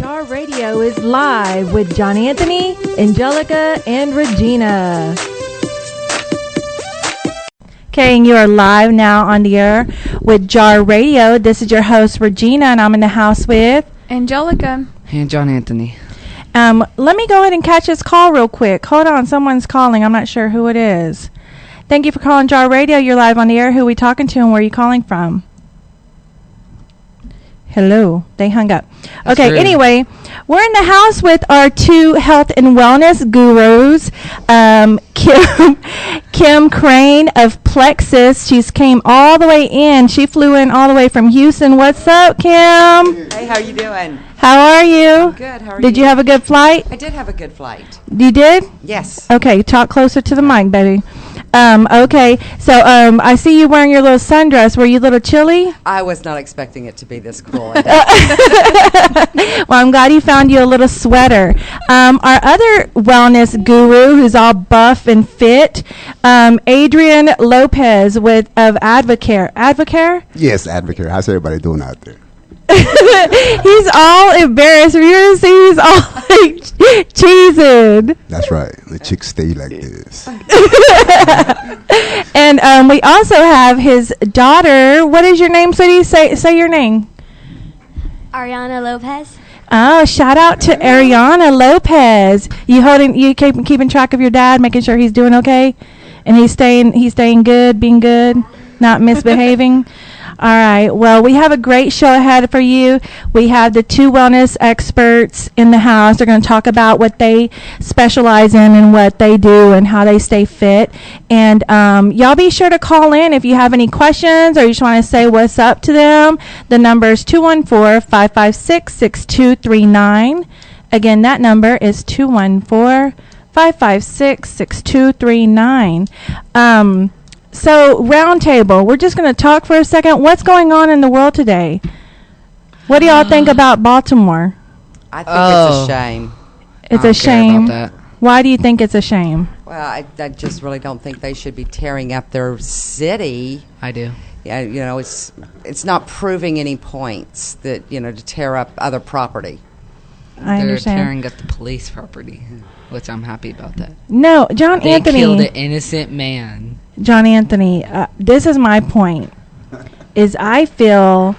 Jar Radio is live with John Anthony, Angelica, and Regina. Okay, and you are live now on the air with Jar Radio. This is your host, Regina, and I'm in the house with Angelica. And John Anthony. Let me go ahead and catch this call real quick. Hold on, someone's calling. I'm not sure who it is. Thank you for calling Jar Radio. You're live on the air. Who are we talking to, and where are you calling from? Hello. They hung up. Okay, anyway, we're in the house with our two health and wellness gurus, Kim Craine of Plexus. She's came all the way in. She flew in all the way from Houston. What's up, Kim? Hey, how you doing? How are you? I'm good. How are you? Did you have a good flight? I did have a good flight. You did? Yes. Okay, talk closer to the mic, baby. Okay, so I see you wearing your little sundress. Were you a little chilly? I was not expecting it to be this cool. Well, I'm glad you found you a little sweater. Our other wellness guru, who's all buff and fit, Adrian Lopez of AdvoCare. AdvoCare? Yes, AdvoCare. How's everybody doing out there? He's all embarrassed. You see, he's all like cheesing. That's right. The chicks stay like this. And we also have his daughter. What is your name, sweetie? Say your name. Ariana Lopez. Oh, shout out to Ariana Lopez. You keeping track of your dad, making sure he's doing okay, and he's staying good, being good, not misbehaving. All right. Well, we have a great show ahead for you. We have the two wellness experts in the house. They're going to talk about what they specialize in and what they do and how they stay fit. And y'all be sure to call in if you have any questions or you just want to say what's up to them. The number is 214-556-6239. Again, that number is 214-556-6239. So, roundtable, we're just going to talk for a second. What's going on in the world today? What do y'all think about Baltimore? I think it's a shame. It's a shame. About that. Why do you think it's a shame? Well, I just really don't think they should be tearing up their city. I do. Yeah, it's not proving any points that to tear up other property. I They're understand. tearing up the police property, which I'm happy about that. No, John They Anthony. killed an innocent man. John Anthony, this is my point, is I feel,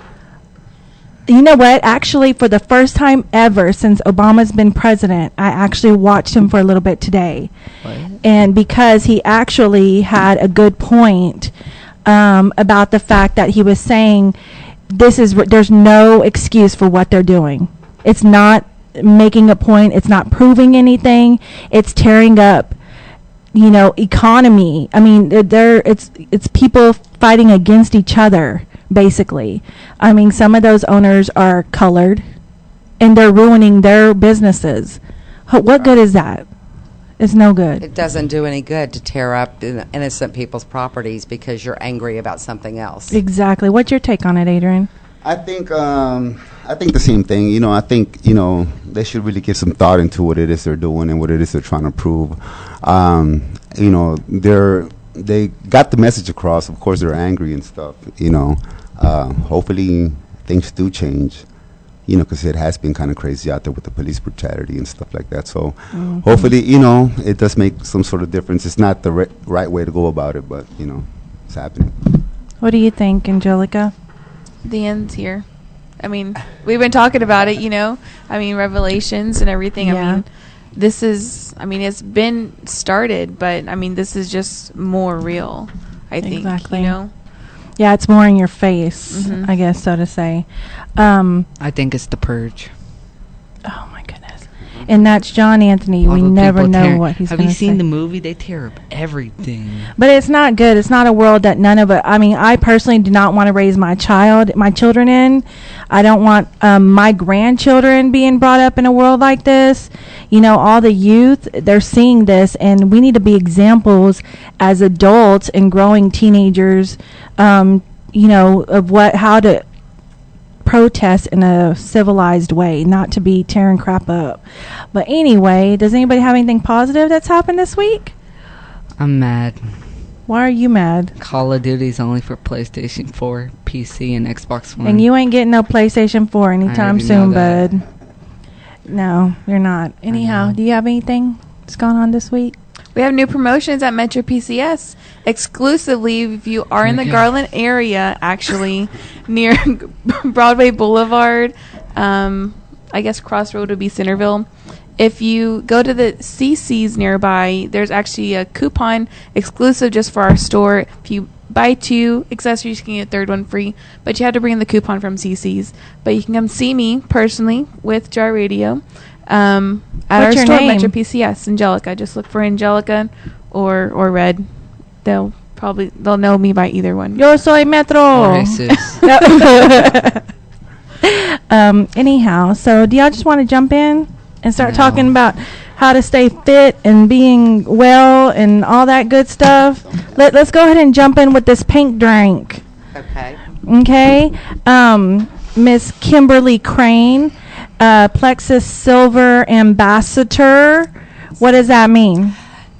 you know what, actually for the first time ever since Obama's been president, I actually watched him for a little bit today. What? And because he actually had a good point about the fact that he was saying there's no excuse for what they're doing. It's not making a point. It's not proving anything. It's tearing up economy. I mean, it's people fighting against each other, basically. I mean, some of those owners are colored, and they're ruining their businesses. What good is that? It's no good. It doesn't do any good to tear up innocent people's properties because you're angry about something else. Exactly. What's your take on it, Adrian? I think the same thing. I think they should really give some thought into what it is they're doing and what it is they're trying to prove. They got the message across. Of course, they're angry and stuff. Hopefully things do change. Because it has been kind of crazy out there with the police brutality and stuff like that. So hopefully, it does make some sort of difference. It's not the right way to go about it, but it's happening. What do you think, Angelica? The end's here. I mean, we've been talking about it, Revelations and everything. Yeah. It's been started, but this is just more real, I think. Exactly. Yeah, it's more in your face, I guess, so to say. I think it's the purge. Oh, my goodness. And that's John Anthony. All We the never people know what he's going to say. Have you seen the movie? They tear up everything. But it's not good. It's not a world that none of it. I mean, I personally do not want to raise my children in. I don't want my grandchildren being brought up in a world like this. All the youth, they're seeing this, and we need to be examples as adults and growing teenagers, of how to protest in a civilized way, not to be tearing crap up. But anyway, does anybody have anything positive that's happened this week? I'm mad. Why are you mad? Call of Duty's only for PlayStation 4, PC, and Xbox One. And you ain't getting no PlayStation 4 anytime soon, bud. No, you're not. Anyhow, do you have anything that's gone on this week? We have new promotions at Metro PCS. Exclusively, if you are in the Garland area, actually, near Broadway Boulevard, I guess Crossroad would be Centerville. If you go to the CC's nearby, there's actually a coupon exclusive just for our store. If you buy 2 accessories, you can get a 3rd one free, but you have to bring the coupon from CC's. But you can come see me personally with Jar Radio at our your store, name? Metro PCS, Angelica. Just look for Angelica or Red. They'll know me by either one. Yo soy Metro. Jesus. Anyhow, so do y'all just want to jump in and start talking about how to stay fit and being well and all that good stuff? Let's go ahead and jump in with this pink drink. Okay. Miss Kimberly Craine, Plexus Silver Ambassador. What does that mean?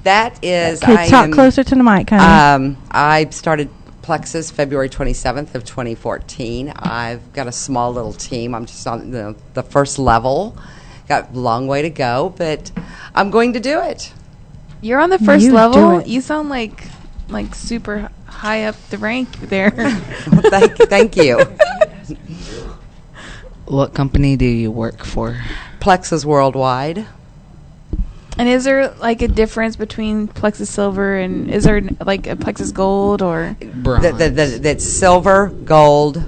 That is, Okay, talk closer to the mic, honey. I started Plexus February 27th of 2014. I've got a small little team. I'm just on the first level. Got a long way to go, but I'm going to do it. You're on the first You do level. it. You sound like super high up the rank there. Thank you. What company do you work for? Plexus Worldwide. And is there like a difference between Plexus Silver and is there like a Plexus Gold or? Bronze. That's silver, gold.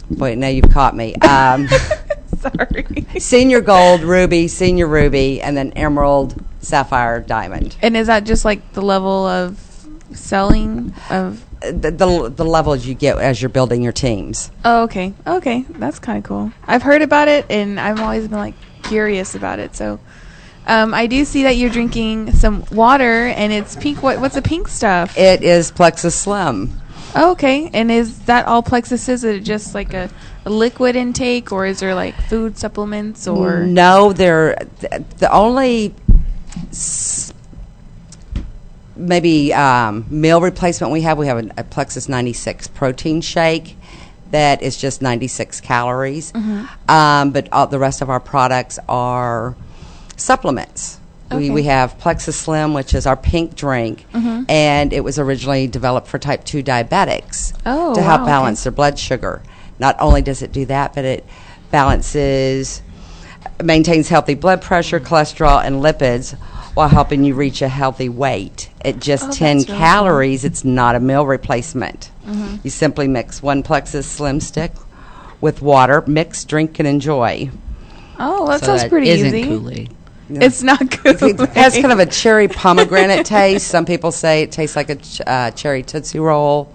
Wait, now you've caught me. Sorry. Senior gold, ruby, senior ruby, and then emerald, sapphire, diamond. And is that just like the level of selling of? The levels you get as you're building your teams. Oh, okay. Okay, that's kind of cool. I've heard about it, and I've always been like curious about it. So, I do see that you're drinking some water, and it's pink. What's the pink stuff? It is Plexus Slim. Oh, okay. And is that all Plexus is? Is it just like a liquid intake, or is there like food supplements or? No, they're the only maybe meal replacement we have. We have a Plexus 96 protein shake that is just 96 calories. But all the rest of our products are supplements. Okay. We have Plexus Slim, which is our pink drink, and it was originally developed for type 2 diabetics to help balance their blood sugar. Not only does it do that, but it maintains healthy blood pressure, cholesterol, and lipids while helping you reach a healthy weight. At just 10 that's really calories, it's not a meal replacement. You simply mix 1 Plexus Slim stick with water, mix, drink, and enjoy. Oh, that So sounds that pretty isn't easy. Kool-Aid. It's not good. It has kind of a cherry pomegranate taste. Some people say it tastes like a cherry Tootsie Roll.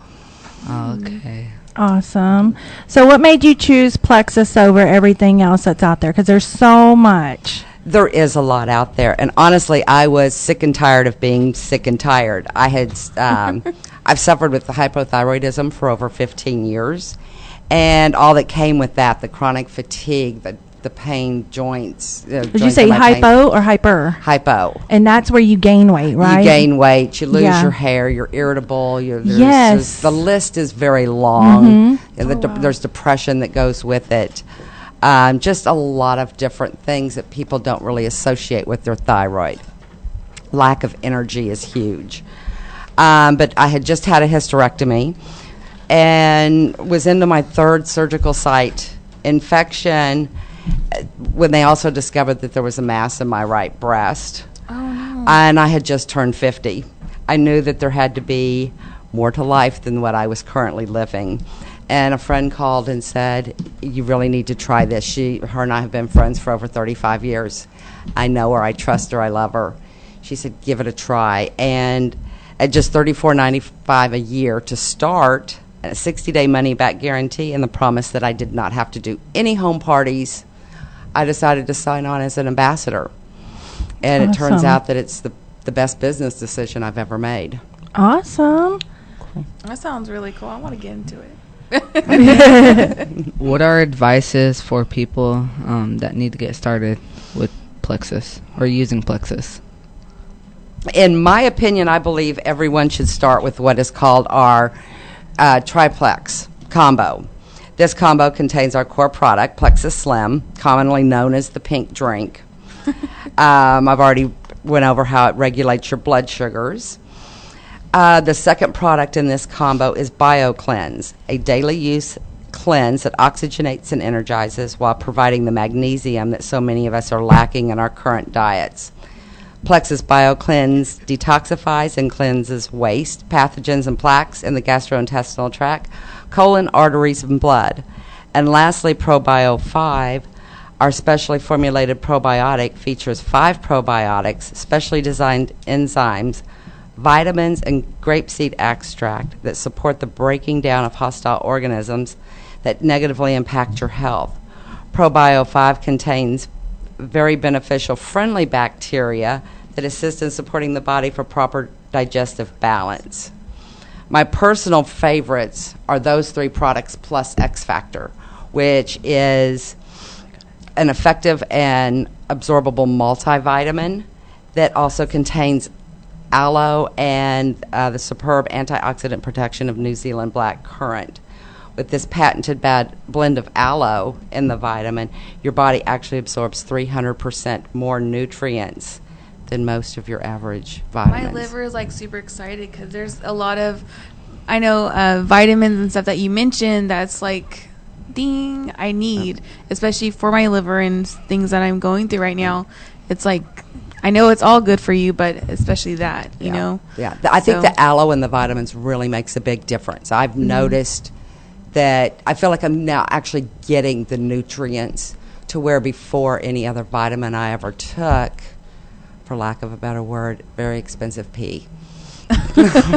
Okay. Awesome. So what made you choose Plexus over everything else that's out there? Because there's so much. There is a lot out there, and honestly, I was sick and tired of being sick and tired. I had, I've suffered with the hypothyroidism for over 15 years, and all that came with that, the chronic fatigue, the pain, joints. Did you say hypo or hyper? Hypo. And that's where you gain weight, right? You gain weight, you lose Yeah. your hair, you're irritable. Yes. The list is very long. And there's depression that goes with it. Just a lot of different things that people don't really associate with their thyroid. Lack of energy is huge. But I had just had a hysterectomy and was into my 3rd surgical site infection when they also discovered that there was a mass in my right breast. Oh, no. And I had just turned 50. I knew that there had to be more to life than what I was currently living. And a friend called and said, you really need to try this. Her and I have been friends for over 35 years. I know her, I trust her, I love her. She said, give it a try. And at just $34.95 a year to start, a 60-day money-back guarantee, and the promise that I did not have to do any home parties, I decided to sign on as an ambassador. And it turns Awesome. out that it's the best business decision I've ever made. Awesome. That sounds really cool. I want to get into it. What are advices for people that need to get started with Plexus or using Plexus? In my opinion, I believe everyone should start with what is called our triplex combo. This combo contains our core product, Plexus Slim, commonly known as the pink drink. I've already went over how it regulates your blood sugars. The second product in this combo is BioCleanse, a daily use cleanse that oxygenates and energizes while providing the magnesium that so many of us are lacking in our current diets. Plexus BioCleanse detoxifies and cleanses waste, pathogens, and plaques in the gastrointestinal tract, colon, arteries, and blood. And lastly, ProBio 5, our specially formulated probiotic, features 5 probiotics, specially designed enzymes, vitamins, and grapeseed extract that support the breaking down of hostile organisms that negatively impact your health. ProBio 5 contains very beneficial friendly bacteria that assist in supporting the body for proper digestive balance. My personal favorites are those 3 products plus X Factor, which is an effective and absorbable multivitamin that also contains aloe and the superb antioxidant protection of New Zealand black currant. With this patented blend of aloe in the vitamin, your body actually absorbs 300% more nutrients than most of your average vitamins. My liver is like super excited because there's a lot of, I know, vitamins and stuff that you mentioned that's like, ding, I need, especially for my liver and things that I'm going through right now. It's like, I know it's all good for you, but especially that, you know? Yeah, I think the aloe and the vitamins really makes a big difference. I've noticed that I feel like I'm now actually getting the nutrients to where before any other vitamin I ever took, for lack of a better word, very expensive pee.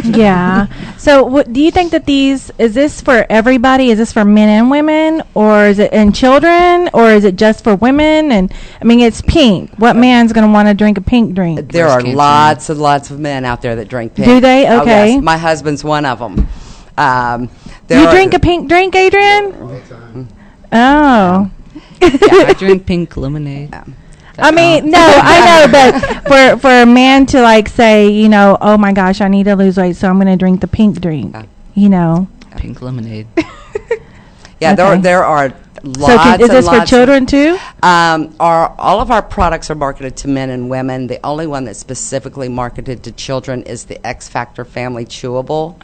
Yeah. So what do you think that is this for everybody? Is this for men and women, or is it in children, or is it just for women? And I mean, it's pink. What man's going to want to drink a pink drink? There are lots of men out there that drink pink. Do they? Okay. Oh, yes. My husband's one of them. You drink a pink drink, Adrian? Oh. I drink pink lemonade. I mean, no, I know, but for a man to like say, you know, oh my gosh, I need to lose weight, so I'm going to drink the pink drink, you know. Pink lemonade. Yeah, Okay. there are lots. So is this for children too? All of our products are marketed to men and women. The only one that's specifically marketed to children is the X Factor Family Chewable.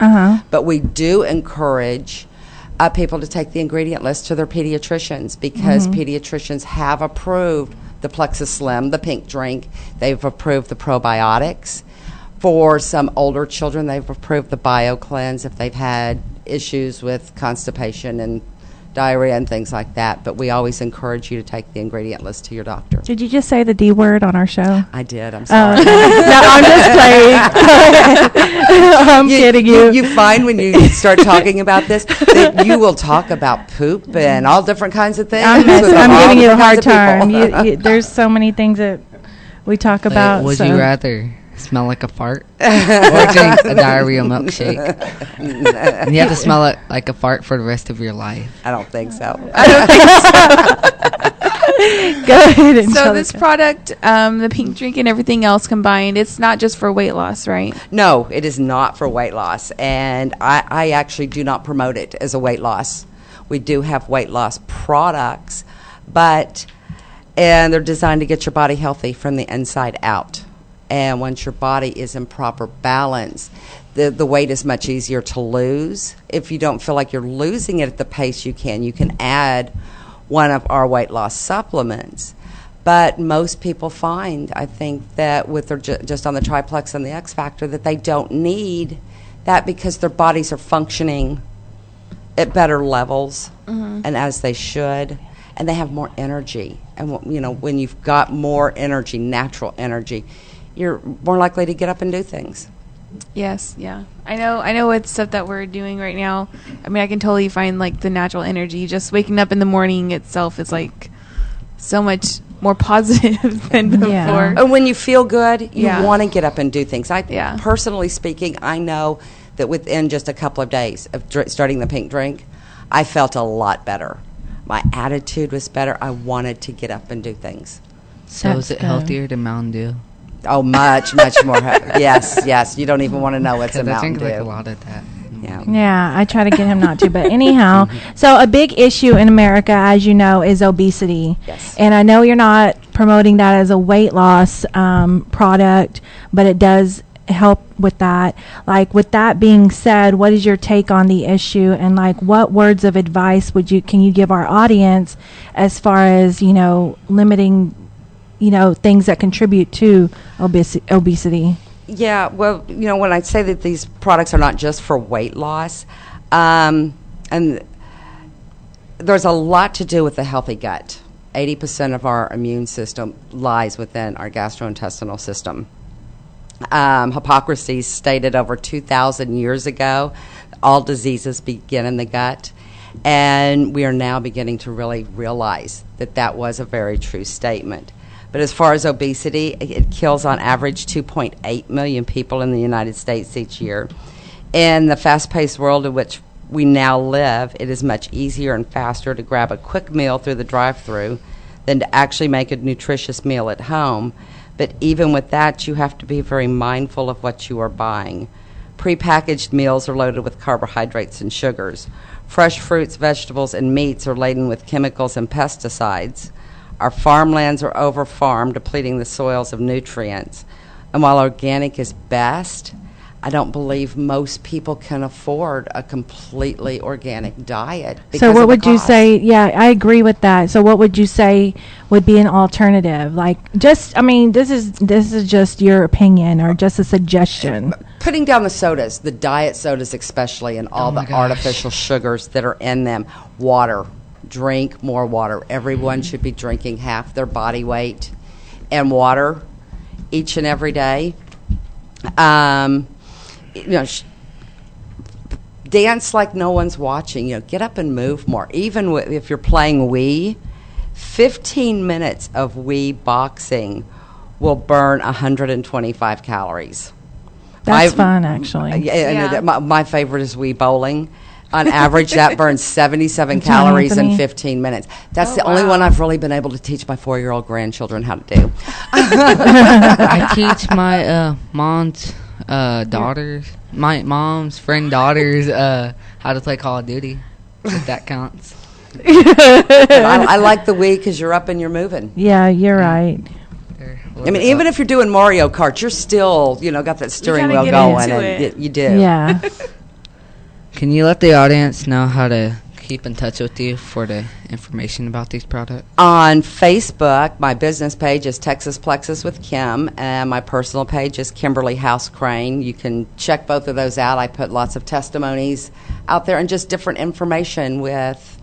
But we do encourage people to take the ingredient list to their pediatricians because pediatricians have approved the Plexus Slim, the pink drink. They've approved the probiotics. For some older children, they've approved the BioCleanse if they've had issues with constipation and diarrhea and things like that. But we always encourage you to take the ingredient list to your doctor. Did you just say the D word on our show? I did. I'm sorry. No, I'm just playing. I'm kidding you. You find when you start talking about this that you will talk about poop and all different kinds of things. I'm with all giving you a different hard kinds of people. time. There's so many things that we talk about. Would so. you rather smell like a fart or drink a diarrhea milkshake? And you have to smell it like a fart for the rest of your life. I don't think so. Go ahead. And So tell this us. product, the pink drink and everything else combined, it's not just for weight loss, right? No, it is not for weight loss. And I actually do not promote it as a weight loss. We do have weight loss products, and they're designed to get your body healthy from the inside out. And once your body is in proper balance, the weight is much easier to lose. If you don't feel like you're losing it at the pace you can add one of our weight loss supplements. But most people find, I think, that with their just on the Triplex and the X Factor, that they don't need that because their bodies are functioning at better levels and as they should, and they have more energy. And when you've got more energy, natural energy, you're more likely to get up and do things. Yes, yeah. I know it's stuff that we're doing right now. I mean, I can totally find like the natural energy. Just waking up in the morning itself is like so much more positive than before. Yeah. And when you feel good, you Yeah. want to get up and do things. Yeah. Personally speaking, I know that within just a couple of days of starting the pink drink, I felt a lot better. My attitude was better. I wanted to get up and do things. So That's is it good. healthier than Mountain Dew? Oh, much more. Yes. You don't even want to know what's in Because I Mountain drink like a Dew. lot of that. Yeah. Yeah, I try to get him not to. But anyhow, so a big issue in America, as you know, is obesity. Yes. And I know you're not promoting that as a weight loss product, but it does help with that. Like, with that being said, what is your take on the issue, and like what words of advice can you give our audience as far as, you know, limiting, you know, things that contribute to obesity? Yeah, well, you know, when I say that these products are not just for weight loss, and there's a lot to do with the healthy gut. 80% of our immune system lies within our gastrointestinal system. Hippocrates stated over 2,000 years ago, all diseases begin in the gut, and we are now beginning to really realize that that was a very true statement. But as far as obesity, it kills on average 2.8 million people in the United States each year. In the fast-paced world in which we now live, it is much easier and faster to grab a quick meal through the drive-thru than to actually make a nutritious meal at home. But even with that, you have to be very mindful of what you are buying. Prepackaged meals are loaded with carbohydrates and sugars. Fresh fruits, vegetables, and meats are laden with chemicals and pesticides. Our farmlands are over-farmed, depleting the soils of nutrients. And while organic is best, I don't believe most people can afford a completely organic diet. So what would you say? Yeah, I agree with that. So what would you say would be an alternative? Like, just, I mean, this is just your opinion or just a suggestion. Putting down the sodas, the diet sodas especially, and all the artificial sugars that are in them. Water. Drink more water. Everyone should be drinking half their body weight in water each and every day. You know, dance like no one's watching. You know, get up and move more. Even if you're playing Wii, 15 minutes of Wii boxing will burn 125 calories. That's fun, actually. Yeah. My favorite is Wii bowling. On average, that burns 77 calories in 15 minutes. That's the only one I've really been able to teach my 4-year-old grandchildren how to do. I teach my mom's daughters, my mom's friend daughters, how to play Call of Duty, if that counts. I like the Wii because you're up and you're moving. Yeah, you're right. I mean, even if you're doing Mario Kart, you're still, you know, got that steering wheel going. And you do. Yeah. Can you let the audience know how to keep in touch with you for the information about these products? On Facebook, my business page is Texas Plexus with Kim, and my personal page is Kimberly House Craine. You can check both of those out. I put lots of testimonies out there and just different information with,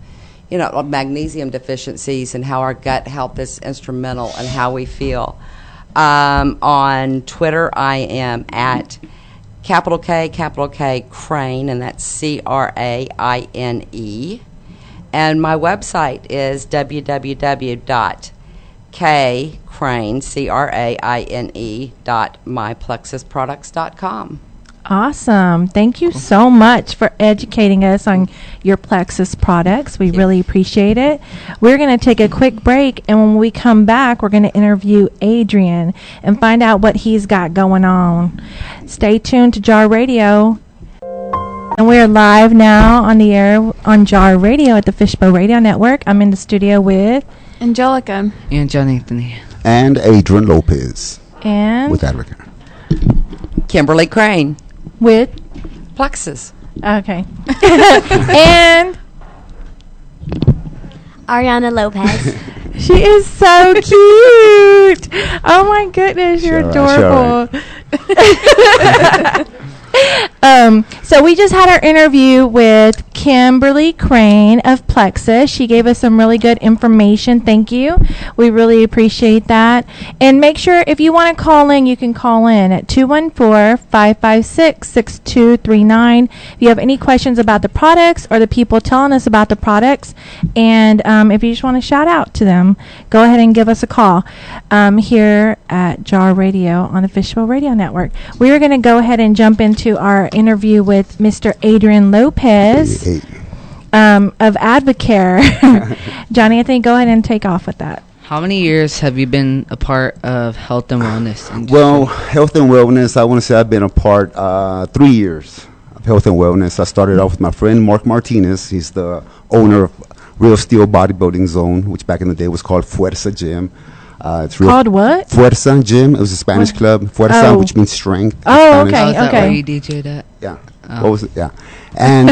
you know, magnesium deficiencies and how our gut health is instrumental in how we feel. On Twitter, I am at capital K, Craine, and that's Craine. And my website is www.kcraine.myplexusproducts.com. Awesome. Thank you so much for educating us on your Plexus products. We really appreciate it. We're going to take a quick break, and when we come back, we're going to interview Adrian and find out what he's got going on. Stay tuned to Jar Radio. And we're live now on the air on Jar Radio at the Fishbowl Radio Network. I'm in the studio with Angelica and John Anthony and Adrian Lopez and with AdvoCare. Kimberly Craine with Plexus. Okay. And Ariana Lopez. she is so cute. Oh my goodness, you're adorable. So we just had our interview with Kimberly Craine of Plexus. She gave us some really good information. Thank you. We really appreciate that. And make sure if you want to call in, you can call in at 214-556-6239. If you have any questions about the products or the people telling us about the products, and if you just want to shout out to them, go ahead and give us a call here at Jar Radio on the Fishbowl Radio Network. We are going to go ahead and jump into our interview with Mr. Adrian Lopez of AdvoCare. John Anthony, go ahead and take off with that. How many years have you been a part of health and wellness industry? Well, health and wellness, I want to say I've been a part 3 years. of health and wellness. I started off with my friend Mark Martinez. He's the owner of Real Steel Bodybuilding Zone, which back in the day was called Fuerza Gym. It's real Called what? Fuerza Gym. It was a Spanish club. Fuerza, which means strength. in Oh, Spanish. okay, Oh, is that okay. where you DJ'd at? Yeah. Oh. What was it? Yeah. And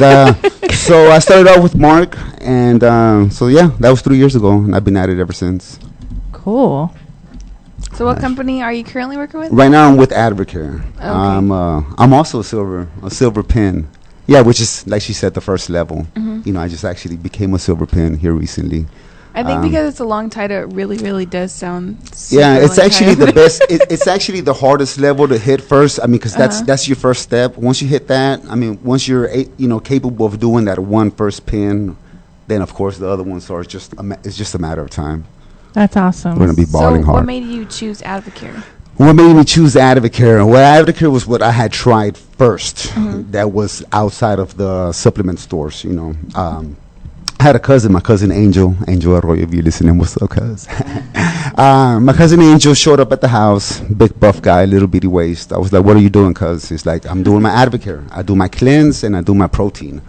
so I started out with Mark, and so yeah, that was 3 years ago, and I've been at it ever since. Cool. So what company are you currently working with? Right now I'm with AdvoCare. Okay. I'm also a silver pin. Yeah, which is, like she said, the first level. You know, I just actually became a silver pin here recently. I think because it's a long title, it really, really does sound. Super Yeah, it's long actually title. the best. It's actually the hardest level to hit first. I mean, because that's your first step. Once you hit that, I mean, once you're capable of doing that one first pin, then of course the other ones are just it's just a matter of time. That's awesome. We're gonna be balling So hard. what made you choose AdvoCare? What made me choose AdvoCare? Well, AdvoCare was what I had tried first. That was outside of the supplement stores. You know, I had a cousin, my cousin Angel Arroyo. If you're listening, what's up, cuz? My cousin Angel showed up at the house, big buff guy, little bitty waist. I was like, "What are you doing, cuz?" He's like, "I'm doing my AdvoCare. I do my cleanse and I do my protein."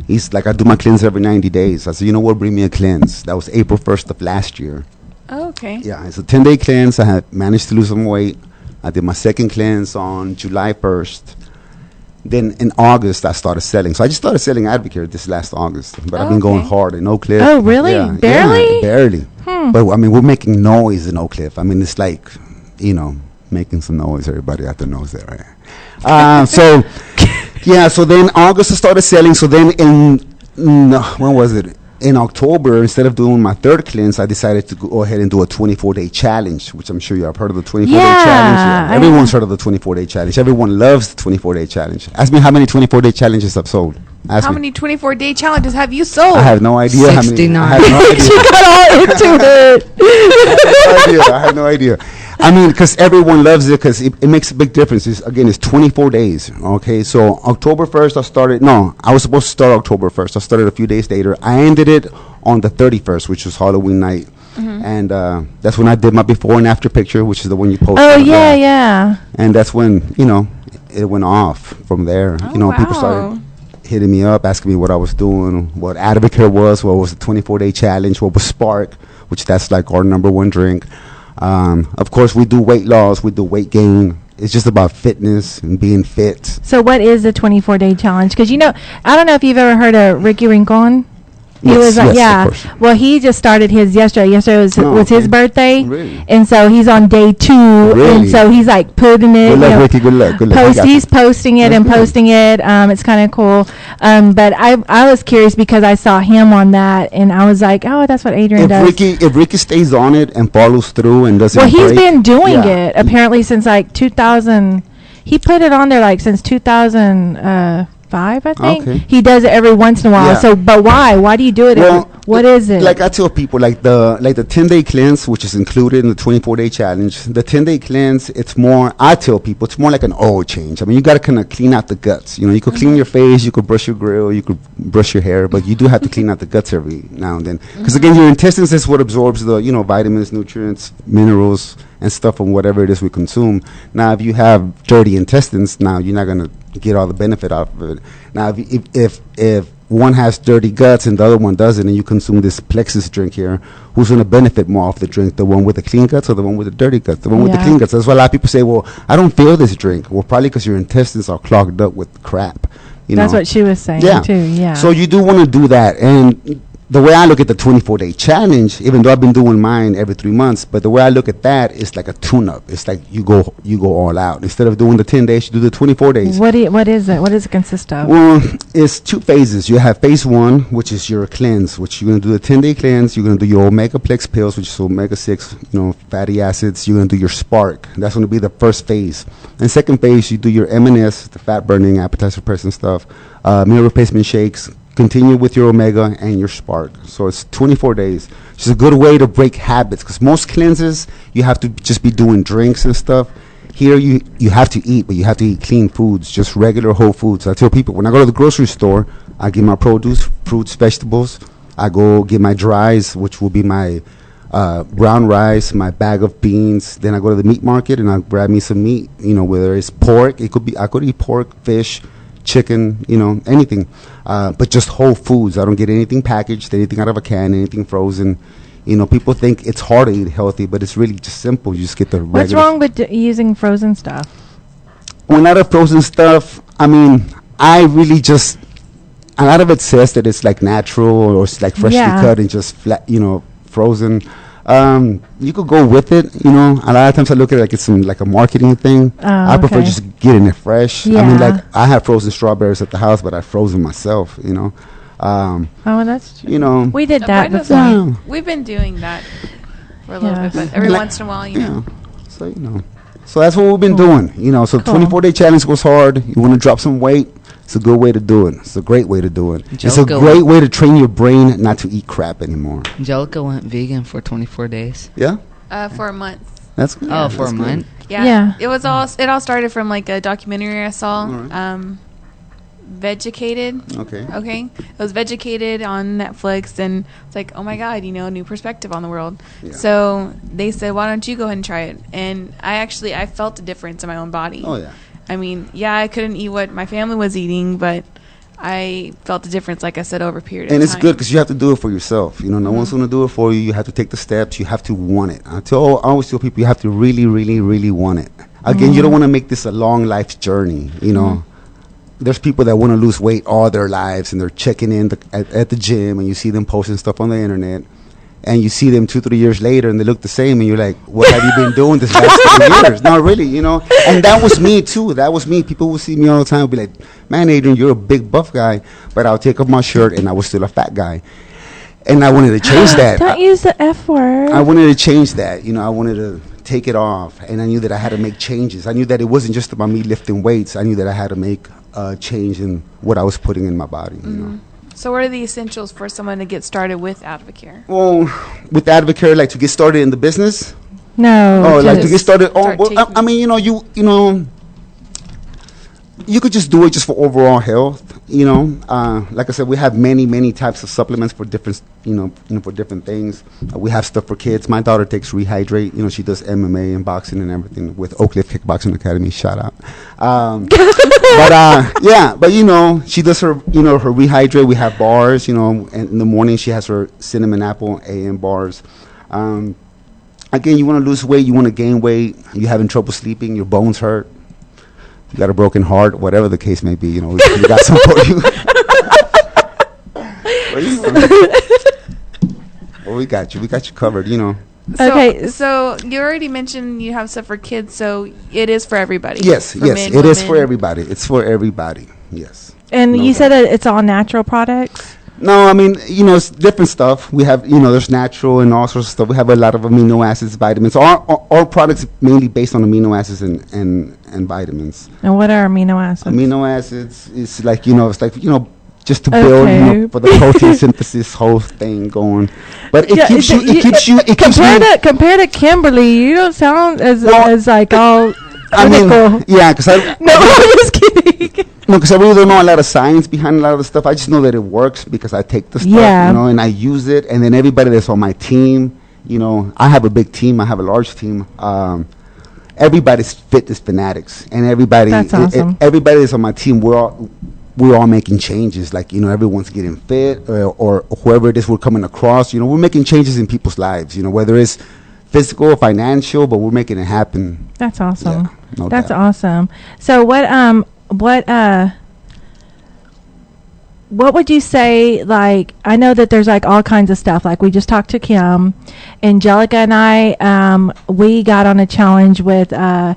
He's like, "I do my cleanse every 90 days." I said, "You know what? Bring me a cleanse." That was April 1st of last year. Oh, okay. Yeah, it's a 10-day cleanse. I had managed to lose some weight. I did my second cleanse on July 1st. Then in August, I started selling. So I just started selling AdvoCare this last August. But I've been going Okay. hard in Oak Cliff. Oh, really? Yeah, Barely? Yeah, barely. But I mean, we're making noise in Oak Cliff. I mean, it's like, making some noise. Everybody out there knows that, right? So, yeah, so then August I started selling. So then when was it? In October, instead of doing my third cleanse, I decided to go ahead and do a 24-day challenge, which I'm sure you have heard of the 24-day challenge. Yeah, everyone's heard of the 24-day challenge. Everyone loves the 24-day challenge. Ask me how many 24-day challenges I've sold. Ask How me. many 24-day challenges have you sold? I have no idea. 69. How many. I have no idea. She got all into it. I have no idea. I mean, because everyone loves it because it makes a big difference. It's 24 days. Okay, so October 1st, I was supposed to start October 1st. I started a few days later. I ended it on the 31st, which was Halloween night. And that's when I did my before and after picture, which is the one you posted. Oh, yeah, yeah. And that's when, it went off from there. Oh, People started hitting me up, asking me what I was doing, what AdvoCare was, what was the 24-day challenge, what was Spark, which that's like our number one drink. Of course, we do weight loss, we do weight gain. It's just about fitness and being fit. So what is the 24-day challenge? Because, I don't know if you've ever heard of Ricky Rincon. He Yes, was like, yes, of course. Well, he just started his yesterday. Yesterday was his okay. birthday. Really? And so he's on day 2. Really? And so he's like putting it. Good luck, Ricky. Good luck. Good luck. I got He's you. posting it That's and good. posting it. It's kind of cool. But I was curious because I saw him on that, and I was like, oh, that's what Adrian does. If Ricky stays on it and follows through and doesn't Well, he's break, been doing yeah. it apparently since like 2000. He put it on there like since 2005, I think. Okay. He does it every once in a while. Yeah. So, but why? Why do you do it? What is it? Like I tell people, like the 10-day cleanse, which is included in the 24-day challenge. The 10-day cleanse, I tell people, it's more like an oil change. I mean, you got to kind of clean out the guts. You could clean your face, you could brush your grill, you could brush your hair, but you do have to clean out the guts every now and then. Because again, your intestines is what absorbs the vitamins, nutrients, minerals, and stuff from whatever it is we consume. Now, if you have dirty intestines, now you're not gonna get all the benefit out of it. Now, if one has dirty guts and the other one doesn't, and you consume this Plexus drink here, who's going to benefit more off the drink, the one with the clean guts or the one with the dirty guts? The one with the Yeah. clean guts. That's why a lot of people say, well, I don't feel this drink. Well, probably because your intestines are clogged up with crap. That's what she was saying too. Yeah. So you do want to do that. And the way I look at the 24-day challenge, even though I've been doing mine every 3 months, but the way I look at that is like a tune-up. It's like you go all out. Instead of doing the 10 days, you do the 24 days. What is it? What does it consist of? Well, it's 2 phases. You have phase 1, which is your cleanse, which you're going to do the 10-day cleanse. You're going to do your Omega Plex pills, which is omega-6, fatty acids. You're going to do your Spark. That's going to be the first phase. And second phase, you do your M&S, the fat-burning, appetite suppressing stuff, meal replacement shakes. Continue with your Omega and your Spark. So it's 24 days. It's a good way to break habits because most cleanses, you have to just be doing drinks and stuff. Here, you have to eat, but you have to eat clean foods, just regular whole foods. I tell people, when I go to the grocery store, I get my produce, fruits, vegetables. I go get my dries, which will be my brown rice, my bag of beans. Then I go to the meat market and I grab me some meat. Whether it's pork, I could eat pork, fish, chicken, anything. But just whole foods. I don't get anything packaged, anything out of a can, anything frozen. People think it's hard to eat healthy, but it's really just simple. You just get the regular. What's wrong with using frozen stuff? Well, a lot of frozen stuff, I really just, a lot of it says that it's like natural or it's like freshly cut and just flat, frozen. You could go with it, a lot of times I look at it like it's like a marketing thing. I prefer just getting it fresh. Yeah. I have frozen strawberries at the house, but I froze them myself, that's true. We did that Brenda's before. We've been doing that for a little bit, but every once in a while, So that's what we've been doing, So the 24-day challenge was hard. You want to drop some weight, it's a good way to do it. It's a great way to do it. It's a great way to train your brain not to eat crap anymore. Angelica went vegan for 24 days. Yeah? For a month. That's good. Oh, for a month? Yeah. It all started from like a documentary I saw. Right. Vegucated. Okay. It was Vegucated on Netflix, and it's like, oh my God, new perspective on the world. Yeah. So they said, why don't you go ahead and try it? And I felt a difference in my own body. Oh yeah. I couldn't eat what my family was eating, but I felt the difference, like I said, over a period of time. And it's good because you have to do it for yourself. No one's going to do it for you. You have to take the steps. You have to want it. I always tell people you have to really, really, really want it. Again, you don't want to make this a long life journey, There's people that want to lose weight all their lives, and they're checking in at the gym, and you see them posting stuff on the internet, and you see them 2-3 years later, and they look the same, and you're like, what have you been doing this last 2 years? Not really, And that was me, too. That was me. People would see me all the time and be like, man, Adrian, you're a big buff guy, but I'll take off my shirt, and I was still a fat guy. And I wanted to change that. Don't use the F word. I wanted to change that. I wanted to take it off, and I knew that I had to make changes. I knew that it wasn't just about me lifting weights. I knew that I had to make change in what I was putting in my body. So what are the essentials for someone to get started with AdvoCare? Well, with AdvoCare, like to get started in the business. No. Oh, like to get started. You could just do it just for overall health. Like I said, we have many types of supplements for different, for different things. We have stuff for kids. My daughter takes Rehydrate. She does MMA and boxing and everything with Oak Cliff Kickboxing Academy. Shout out. But she does her, her Rehydrate. We have bars. And in the morning she has her cinnamon apple AM bars. Again, you want to lose weight. You want to gain weight. You're having trouble sleeping. Your bones hurt. You got a broken heart, whatever the case may be, we got some for you. Well, we got you. We got you covered, Okay. So you already mentioned you have stuff for kids, so it is for everybody. Yes, it is for everybody. It's for everybody, yes. And you said that it's all natural products? No, it's different stuff. We have, there's natural and all sorts of stuff. We have a lot of amino acids, vitamins. Our products mainly based on amino acids and vitamins. And what are amino acids? Amino acids is like, just to build, for the protein synthesis whole thing going. But it keeps you. Compared to Kimberly, you don't sound as like all. Because No, I'm just kidding. No, because I really don't know a lot of science behind a lot of the stuff. I just know that it works because I take the stuff, and I use it. And then everybody that's on my team, I have a big team. I have a large team. Everybody's fitness fanatics, and everybody, that's awesome. Everybody that's on my team, we're all making changes. Like, everyone's getting fit, or whoever it is we're coming across. We're making changes in people's lives. Whether it's physical, financial, but we're making it happen. That's awesome. Yeah, no That's doubt. awesome. So what would you say, like, I know that there's like all kinds of stuff, like we just talked to Kim, Angelica and I, we got on a challenge with the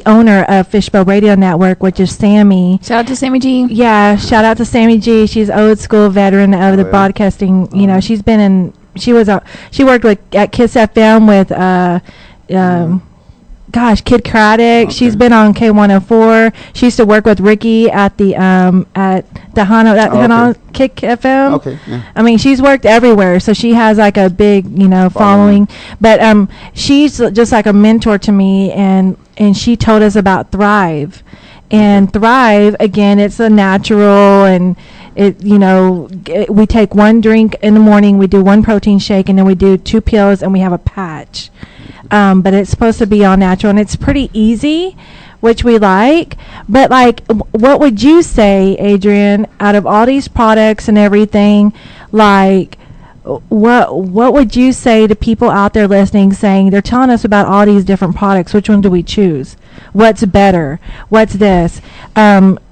owner of Fishbowl Radio Network, which is Sammy. Shout out to Sammy G. Yeah, shout out to Sammy G. She's old school veteran of the broadcasting. She's been in, she worked at Kiss FM with Kid Craddock. Okay. She's been on K104. She used to work with Ricky at the Hano Kick FM. Okay. Yeah. She's worked everywhere, so she has like a big, following. But she's just like a mentor to me, and she told us about Thrive. And Thrive, again, it's a natural, and We take one drink in the morning, we do one protein shake, and then we do 2 pills, and we have a patch. But it's supposed to be all natural, and it's pretty easy, which we like. But like, what would you say, Adrian, out of all these products and everything, like, what would you say to people out there listening, saying they're telling us about all these different products? Which one do we choose? What's better? What's this?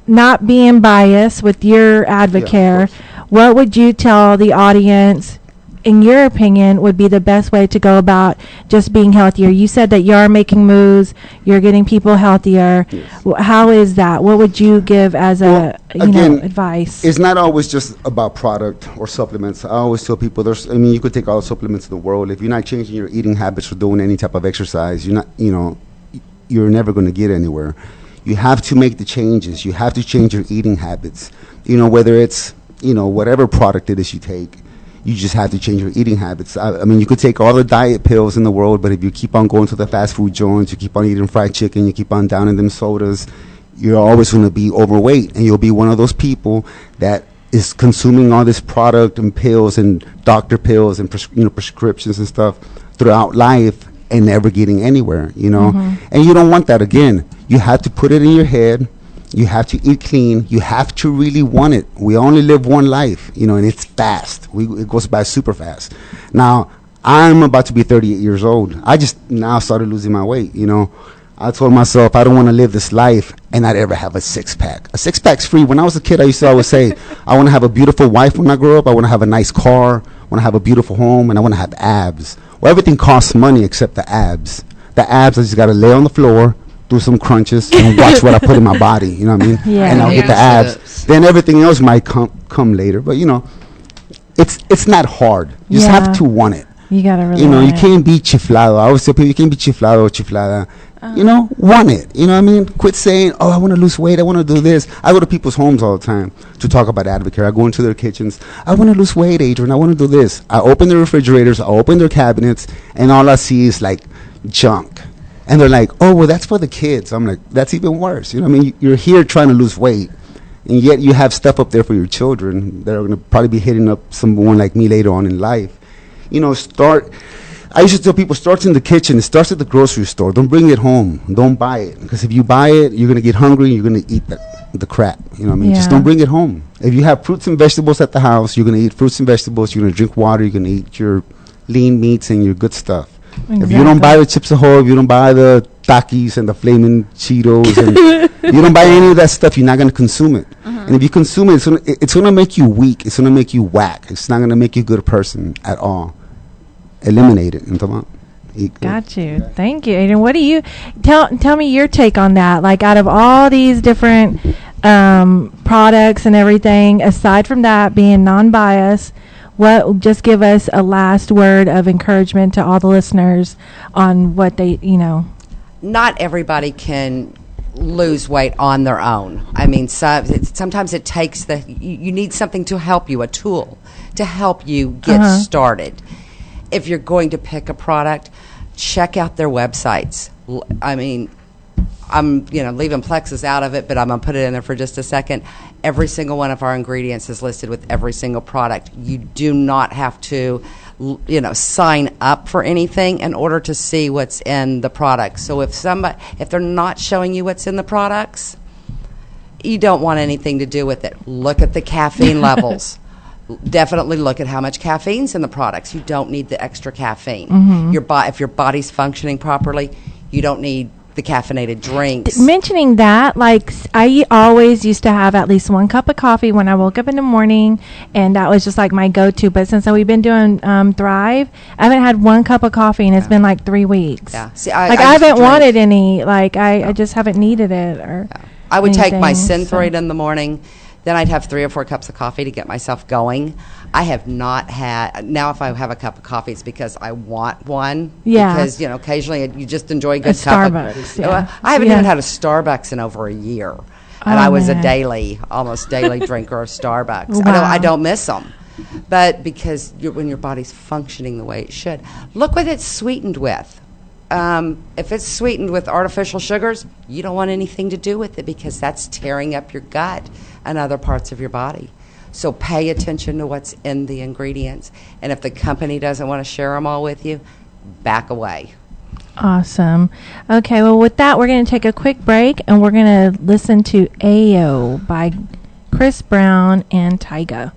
Not being biased with your AdvoCare, what would you tell the audience, in your opinion, would be the best way to go about just being healthier? You said that you are making moves, you're getting people healthier. Yes. How is that? What would you give as advice? It's not always just about product or supplements. I always tell people you could take all the supplements in the world. If you're not changing your eating habits or doing any type of exercise, you're never going to get anywhere. You have to make the changes. You have to change your eating habits. Whether it's, whatever product it is you take, you just have to change your eating habits. I mean, you could take all the diet pills in the world, but if you keep on going to the fast food joints, you keep on eating fried chicken, you keep on downing them sodas, you're always going to be overweight, and you'll be one of those people that is consuming all this product and pills and doctor pills and prescriptions and stuff throughout life and never getting anywhere, And you don't want that. Again, you have to put it in your head. You have to eat clean. You have to really want it. We only live one life, and it's fast. It goes by super fast. Now, I'm about to be 38 years old. I just now started losing my weight, I told myself I don't want to live this life and not ever have a six-pack. A six-pack's free. When I was a kid, I used to always say, I want to have a beautiful wife when I grow up. I want to have a nice car. I want to have a beautiful home. And I want to have abs. Well, everything costs money except the abs. The abs, I just got to lay on the floor, do some crunches, and watch what I put in my body. You know what I mean? Yeah. And I'll get the abs. Then everything else might come later. But, it's not hard. You just have to want it. You got to really you can't be chiflado. I always tell people, you can't be chiflado or chiflada. Want it. You know what I mean? Quit saying, oh, I want to lose weight. I want to do this. I go to people's homes all the time to talk about AdvoCare. I go into their kitchens. I want to lose weight, Adrian. I want to do this. I open their refrigerators. I open their cabinets. And all I see is like junk. And they're like, oh, well, that's for the kids. I'm like, that's even worse. You know what I mean? You're here trying to lose weight. And yet you have stuff up there for your children that are going to probably be hitting up someone like me later on in life. I used to tell people, starts in the kitchen. It starts at the grocery store. Don't bring it home. Don't buy it. Because if you buy it, you're going to get hungry and you're going to eat the crap. You know what I mean? Just don't bring it home. If you have fruits and vegetables at the house, you're going to eat fruits and vegetables. You're going to drink water. You're going to eat your lean meats and your good stuff. Exactly. If you don't buy the Chips Ahoy, if you don't buy the Takis and the Flaming Cheetos, and you don't buy any of that stuff, you're not going to consume it. And if you consume it, it's going to make you weak. It's going to make you whack. It's not going to make you a good person at all. Eliminate it. Got you. Thank you, Adrian. What do you tell me your take on that? Like, out of all these different products and everything, aside from that being non-biased, just give us a last word of encouragement to all the listeners on what they, Not everybody can lose weight on their own. I mean, sometimes it takes you need something to help you, a tool to help you get started. If you're going to pick a product, check out their websites. I mean, I'm leaving Plexus out of it, but I'm going to put it in there for just a second. Every single one of our ingredients is listed with every single product. You do not have to sign up for anything in order to see what's in the product. So if they're not showing you what's in the products, you don't want anything to do with it. Look at the caffeine levels. Definitely look at how much caffeine's in the products. You don't need the extra caffeine. If your body's functioning properly, you don't need the caffeinated drinks. Mentioning that, like, I always used to have at least 1 cup of coffee when I woke up in the morning, and that was just like my go-to. But since we've been doing Thrive, I haven't had 1 cup of coffee, and it's been like 3 weeks. Yeah. See, I haven't wanted any. Like, I just haven't needed it. Or I would take my anything, Synthroid in the morning. Then I'd have 3 or 4 cups of coffee to get myself going. I have not had, now if I have a cup of coffee, it's because I want one. Yeah. Because, occasionally you just enjoy a good cup Starbucks, of, I haven't even had a Starbucks in over a year. And I was almost daily drinker of Starbucks. Wow. I don't miss them. But because when your body's functioning the way it should. Look what it's sweetened with. If it's sweetened with artificial sugars, you don't want anything to do with it because that's tearing up your gut and other parts of your body. So pay attention to what's in the ingredients. And if the company doesn't want to share them all with you, back away. Awesome. Okay, well, with that, we're going to take a quick break, and we're going to listen to Ayo by Chris Brown and Tyga.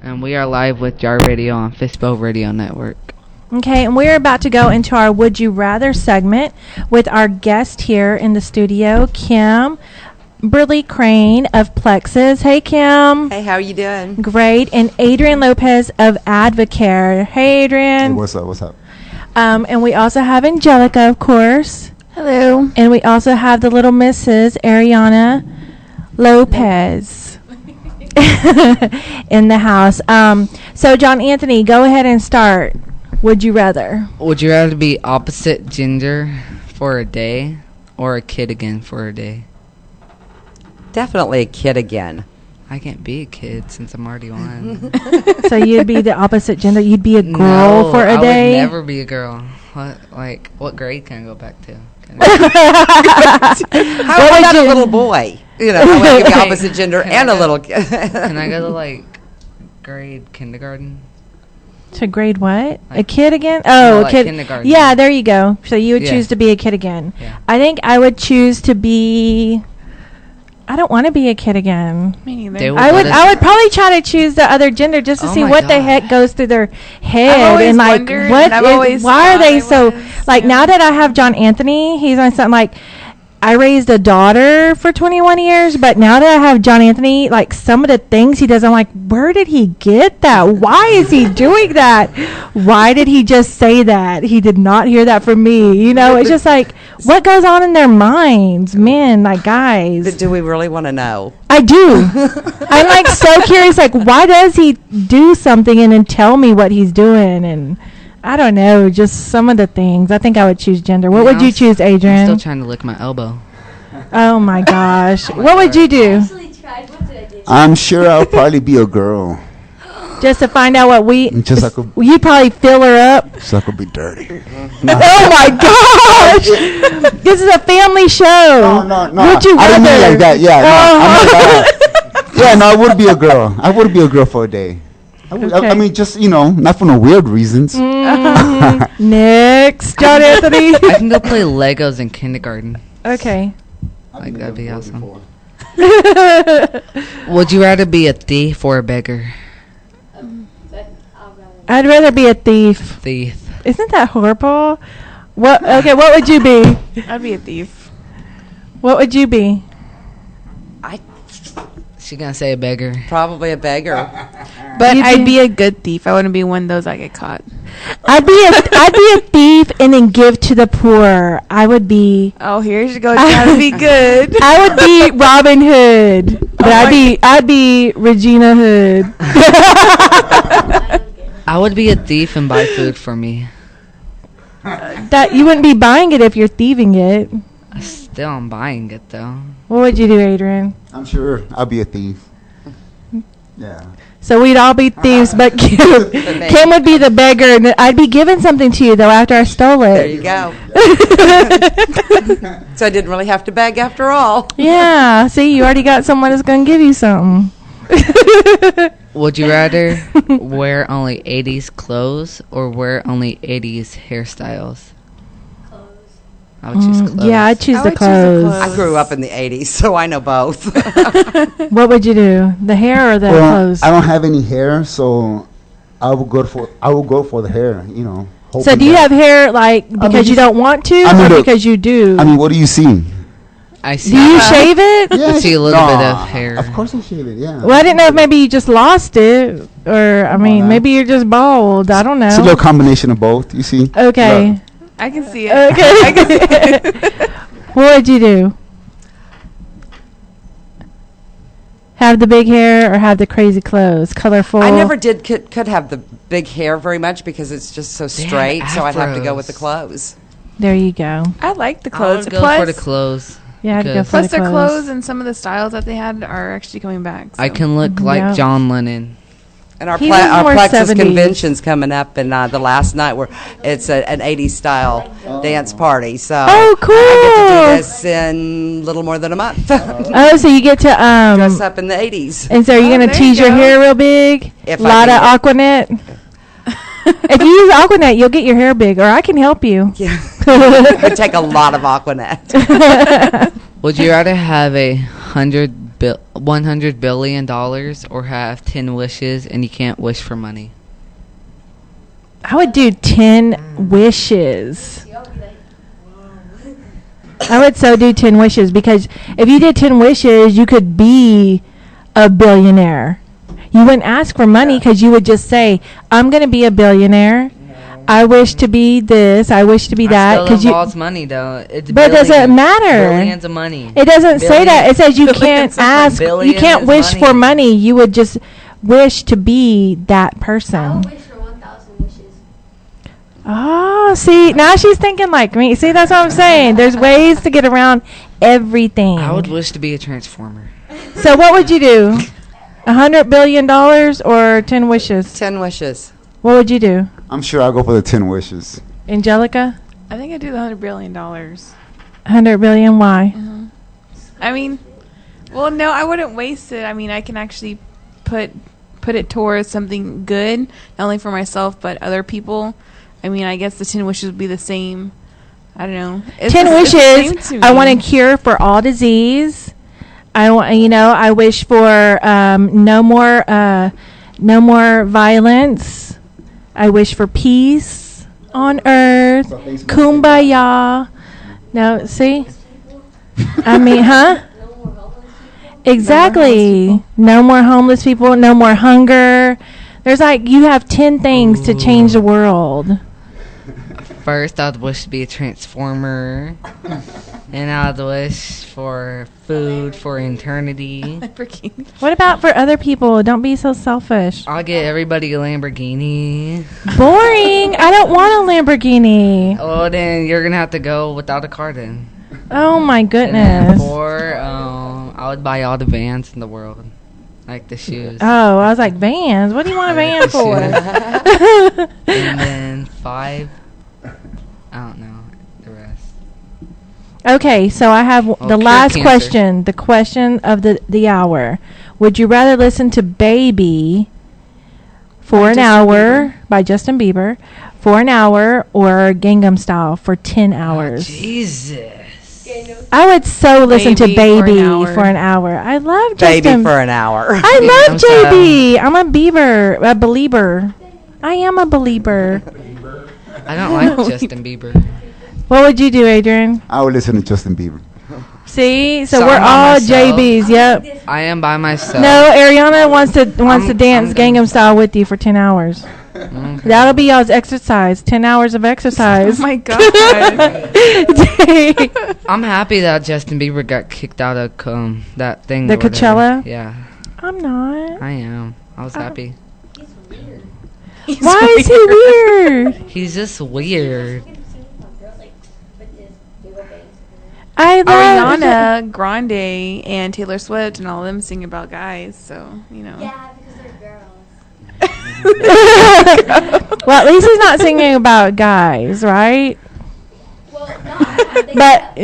And we are live with Jar Radio on Fistbowl Radio Network. Okay, and we're about to go into our Would You Rather segment with our guest here in the studio, Kimberly Craine of Plexus. Hey, Kim. Hey, how are you doing? Great. And Adrian Lopez of AdvoCare. Hey, Adrian. Hey, what's up? What's up? And we also have Angelica, of course. Hello. And we also have the little Mrs. Ariana Lopez in the house. So, John Anthony, go ahead and start. Would you rather? Would you rather be opposite gender for a day or a kid again for a day? Definitely a kid again. I can't be a kid since I'm already one. So you'd be the opposite gender. You'd be a girl for a day. I would never be a girl. What grade can I go back to? How about a little boy? You know, I want to be opposite gender and a little kid. Can I go to grade kindergarten. To grade what? A Like- kid again? No, Oh, a like kid. kindergarten. Yeah, there you go. So you would Yeah. choose to be a kid again. Yeah. I think I would choose to be. I don't want to be a kid again. Me neither. They would I let would. us- I would probably try to choose the other gender just to Oh see my what the God. heck goes through their head always and like wondered, what and I've is- always why are thought they I so was, like yeah. now that I have John Anthony, he's my son. Like I raised a daughter for 21 years, but now that I have John Anthony, like some of the things he does, I'm like, where did he get that? Why is he doing that? Why did he just say that? He did not hear that from me. You know, it's just like what goes on in their minds, men, like guys. But do we really want to know? I do. I'm like so curious. Like, why does he do something and then tell me what he's doing? And I don't know, just some of the things. I think I would choose gender. What Yeah, would you choose, I'm Adrian? still trying to lick my elbow. Oh my gosh. What would you do? Actually tried. What did I do? I'm sure I'll probably be a girl. Just to find out what we. Just like a, You probably fill her up. so I could be dirty. Oh my gosh! This is a family show. No. Would you I didn't mean rather? like that. Yeah, no, I'm not that. Yeah, no, I would be a girl. I would be a girl for a day. I Okay. mean, just, not for no weird reasons. Next, John Anthony. I can go play Legos in kindergarten. Okay. Like, that'd be awesome. Would you rather be a thief or a beggar? I'd rather be a thief. Thief. Isn't that horrible? What? Okay, what would you be? I'd be a thief. What would you be? She gonna say a beggar. Probably a beggar. But You'd I'd be- be a good thief. I wouldn't be one of those that get caught. I'd be a thief and then give to the poor. I would be. Oh, here you go. Trying to be good. I would be Robin Hood, but I'd be Regina Hood. I would be a thief and buy food for me. That you wouldn't be buying it if you're thieving it. Still, I'm buying it though. What would you do, Adrian? I'm sure I'll be a thief. Yeah. So we'd all be thieves, but Kim would be the beggar, and I'd be giving something to you though after I stole it. There you go. So I didn't really have to beg after all. Yeah. See, you already got someone that's gonna give you something. Would you rather wear only 80s clothes or wear only 80s hairstyles? I would choose clothes. Yeah, I'd choose I the would choose the clothes. clothes. I grew up in the 80s, so I know both. What would you do? The hair or the Well, clothes? I don't have any hair, so I would go for the hair, So hoping do you that- have hair like because you just- don't want to, I mean, or look, because you do? I mean, what do you see? I see. Do you shave it? Yes. see a little bit Nah, of hair. Of course I shave it, yeah. Well, I didn't know if maybe you just lost it, or I mean, on. maybe you're just bald. I don't It's a know. little combination of both, you see? Okay. Look, I can see it. Okay. I can see it. What would you do? Have the big hair or have the crazy clothes? Colorful. I never could have the big hair very much because it's just so They have straight, so I'd have to go with the afros. clothes. There you go. I like the I clothes. would go Plus, for the clothes. Yeah, I'd go Because- for plus the their clothes and some of the styles that they had are actually coming back. I so. can look like Yeah. John Lennon. And our, He was our more Plexus 70s. convention's coming up, and the last night it's an 80s style dance party. So Oh, cool. I get to do this in little more than a month. Oh, so you get to Dress up in the 80s. And so you're Oh, gonna there tease you your go. hair real big. If A I lot of can Aquanet. If you use Aquanet, you'll get your hair big, or I can help you. Yeah, it would take a lot of Aquanet. Would you rather have $100 billion or have 10 wishes and you can't wish for money? I would do 10 wishes. I would so do 10 wishes because if you did 10 wishes, you could be a billionaire. You wouldn't ask for money because you would just say, I'm going to be a billionaire. I wish to be this. I wish to be that. Still You, involves money though. It's but it doesn't billions. matter. Billions of money. It doesn't say that. It says you Billions can't of money. ask. You Billion can't is wish money. for money. You would just wish to be that person. I'll wish for 1,000 wishes. Oh, see, now she's thinking like me. See, that's what I'm saying. There's ways to get around everything. I would wish to be a transformer. So what would you do? $100 billion or 10 wishes? 10 wishes. What would you do? I'm sure I'll go for the 10 wishes. Angelica? I think I'd do the $100 billion. 100 billion, why? I mean, well, no, I wouldn't waste it. I mean, I can actually put put it towards something good, not only for myself but other people, I mean, I guess the 10 wishes would be the same. I don't know. 10 it's the same wishes. to I me. want a cure for all disease. I wish for no more violence. I wish for peace on earth. Kumbaya. No, see? I mean, huh? Exactly. No more homeless people. No more hunger. There's you have 10 things to change the world. First, I'd wish to be a transformer. And I'd wish for food for eternity. What about for other people? Don't be so selfish. I'll get everybody a Lamborghini. Boring. I don't want a Lamborghini. Oh, then you're going to have to go without a car then. Oh, my And goodness. I would buy all the Vans in the world. Like the shoes. Oh, I was like, Vans? What do you want a van like for? the And then 5, I don't know the rest. Okay, so I have the cure last cancer. question, the question of the hour. Would you rather listen to Baby for an hour by Justin Bieber for an hour or Gangnam Style for 10 hours? Jesus. I would so listen to Baby Baby for an hour. I love Justin. Baby for an hour. I love I'm JB. I'm a believer. I am a believer. I don't like Justin Bieber. What would you do, Adrian? I would listen to Justin Bieber. See, so So we're I'm by all myself. JBs. Yep. I am by myself. No, Ariana wants to I'm dance gonna- Gangnam Style with you for 10 hours. Okay. That'll be y'all's exercise. 10 hours of exercise. Oh my god. I'm happy that Justin Bieber got kicked out of that thing. The or whatever. Coachella? Yeah, I'm not. I am. I was happy. Why is he weird? He's just weird. I love Ariana Grande and Taylor Swift and all of them sing about guys, so, you know. Yeah, because they're girls. Well, at least he's not singing about guys, right? Well, no, But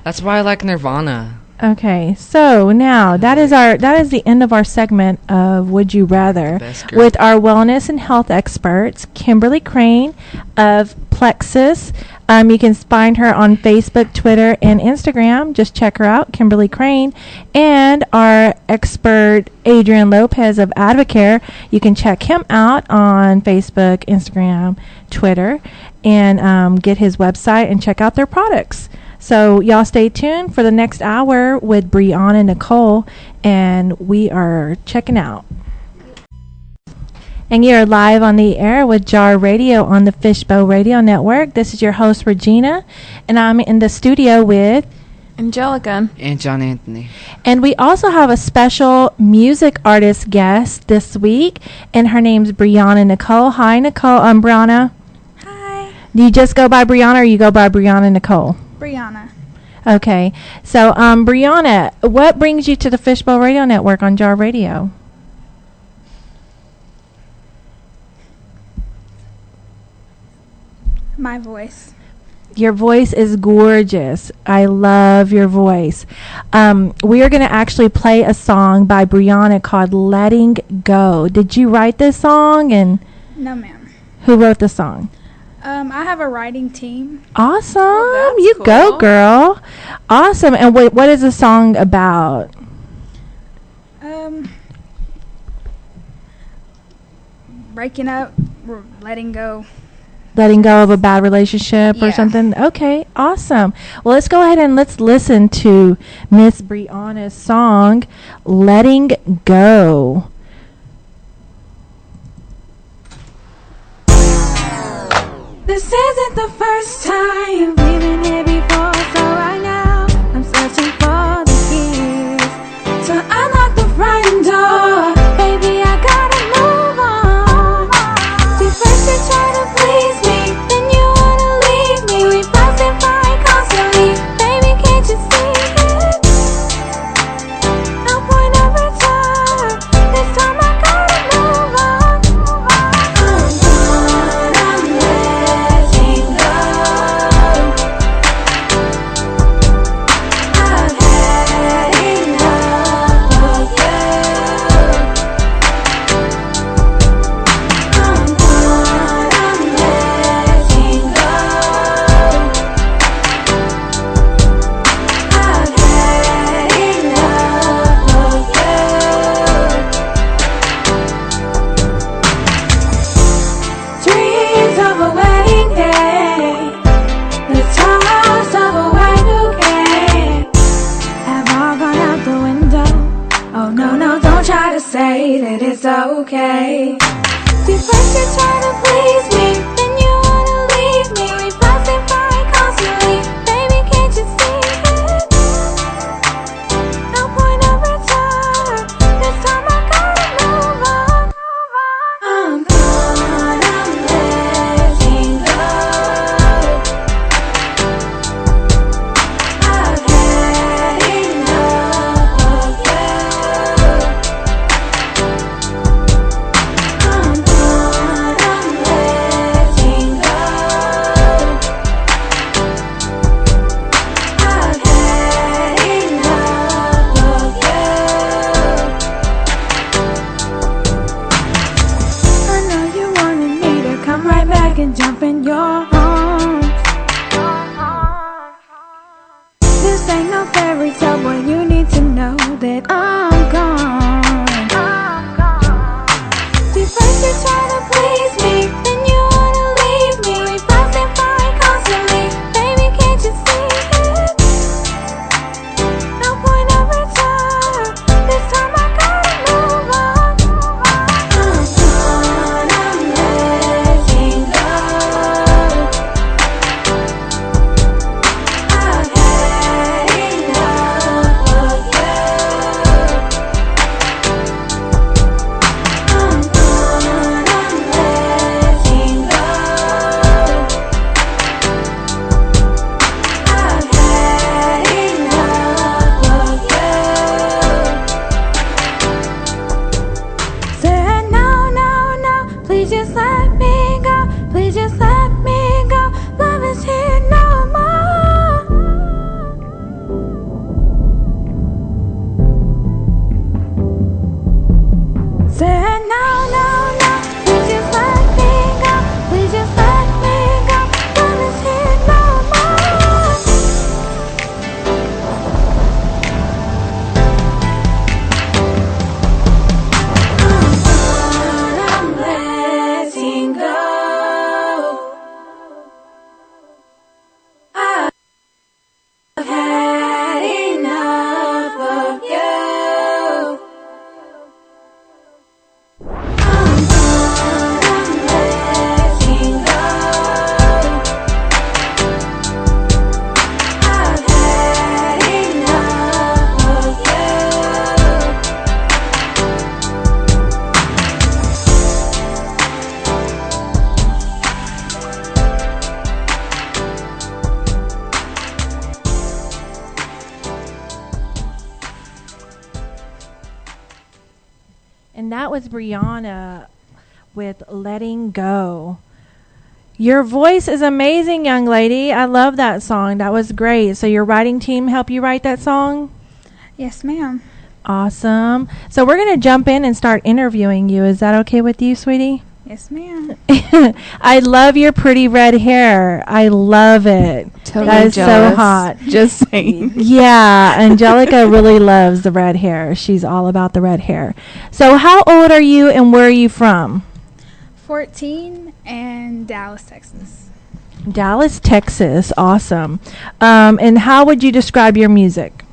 That's why I like Nirvana. okay, so now that is the end of our segment of Would You Rather Best girl. with our wellness and health experts, Kimberly Craine of Plexus. You can find her on Facebook, Twitter, and Instagram. Just check her out, Kimberly Craine. And our expert, Adrian Lopez of AdvoCare. You can check him out on Facebook, Instagram, Twitter, and get his website and check out their products. So y'all stay tuned for the next hour with Briana and Nichole, and we are checking out. And you're live on the air with Jar Radio on the Fishbowl Radio Network. This is your host, Regina, and I'm in the studio with... Angelica. And John Anthony. And we also have a special music artist guest this week, and her name's Briana Nichole. Hi, Nichole. Briana. Hi, Do you just go by Briana, or you go by Briana Nichole? Briana. Okay. So, Briana, what brings you to the Fishbowl Radio Network on Jar Radio? My voice. Your voice is gorgeous. I love your voice. We are going to actually play a song by Briana called Letting Go. Did you write this song? And No, ma'am. who wrote the song? I have a writing team. Awesome. Oh, that's You go, cool. girl. Awesome. And what is the song about? Breaking up, letting go. Letting go of a bad relationship or Yeah. something? Okay, awesome. Well, let's go ahead and let's listen to Miss Briana's song, Letting Go. This isn't the first time you've been here before, so right now I'm searching for the keys to unlock the front door. Baby, I gotta move on. See, first you try to please me, then you wanna leave me. We fuss and fight constantly. Baby, can't you see it? No point of return. This time I gotta move on. I'm letting go. okay. See, first you try to please me, then you wanna leave me. We fuss and fight constantly, baby, can't you see it? No point of return, this time I gotta move on. I'm gone, I'm letting go. I've had enough of you. I'm gone, I'm letting go. I've had enough of you. I know you wanted me to come right back and jump in your arms. This ain't no fairy tale, boy, you need to know that I'm gone. See, first you try to please me, then you wanna leave me. We fuss and fight constantly, baby, can't you see it? No point of return, this time I gotta move on. I'm gone, I'm letting go. I've had enough of you. I'm gone, I'm letting go. I've had enough of you. Said no, no, no, please just let me go. Please just let me go. Love is here no more. Said no, no, no, please just let me go. Please just let me go. Love is here no more. I'm letting go. I've had enough of you. I'm letting go. I've had enough of you. And that was Briana with Letting Go. Your voice is amazing, young lady. I love that song. That was great. So your writing team helped you write that song? Yes, ma'am. Awesome. So we're going to jump in and start interviewing you. Is that okay with you, sweetie? Yes, ma'am. I love your pretty red hair. I love it. Totally That is jealous. so hot. Just saying. Yeah, Angelica really loves the red hair. She's all about the red hair. So how old are you and where are you from? 14 and Dallas, Texas. Dallas, Texas. Awesome. And how would you describe your music?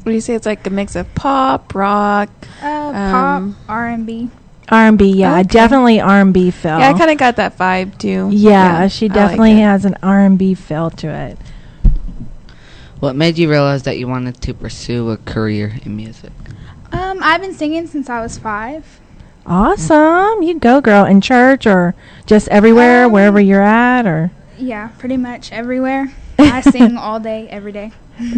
What do you say? It's like a mix of pop, rock. Pop, R&B. R&B, yeah, Okay. definitely R&B feel. Yeah, I kind of got that vibe too. Yeah, she I like definitely it. has an R&B feel to it. What made you realize that you wanted to pursue a career in music? I've been singing since I was 5. Awesome. You go, girl. In church or just everywhere, wherever you're at, or? Yeah, pretty much everywhere. I sing all day, every day.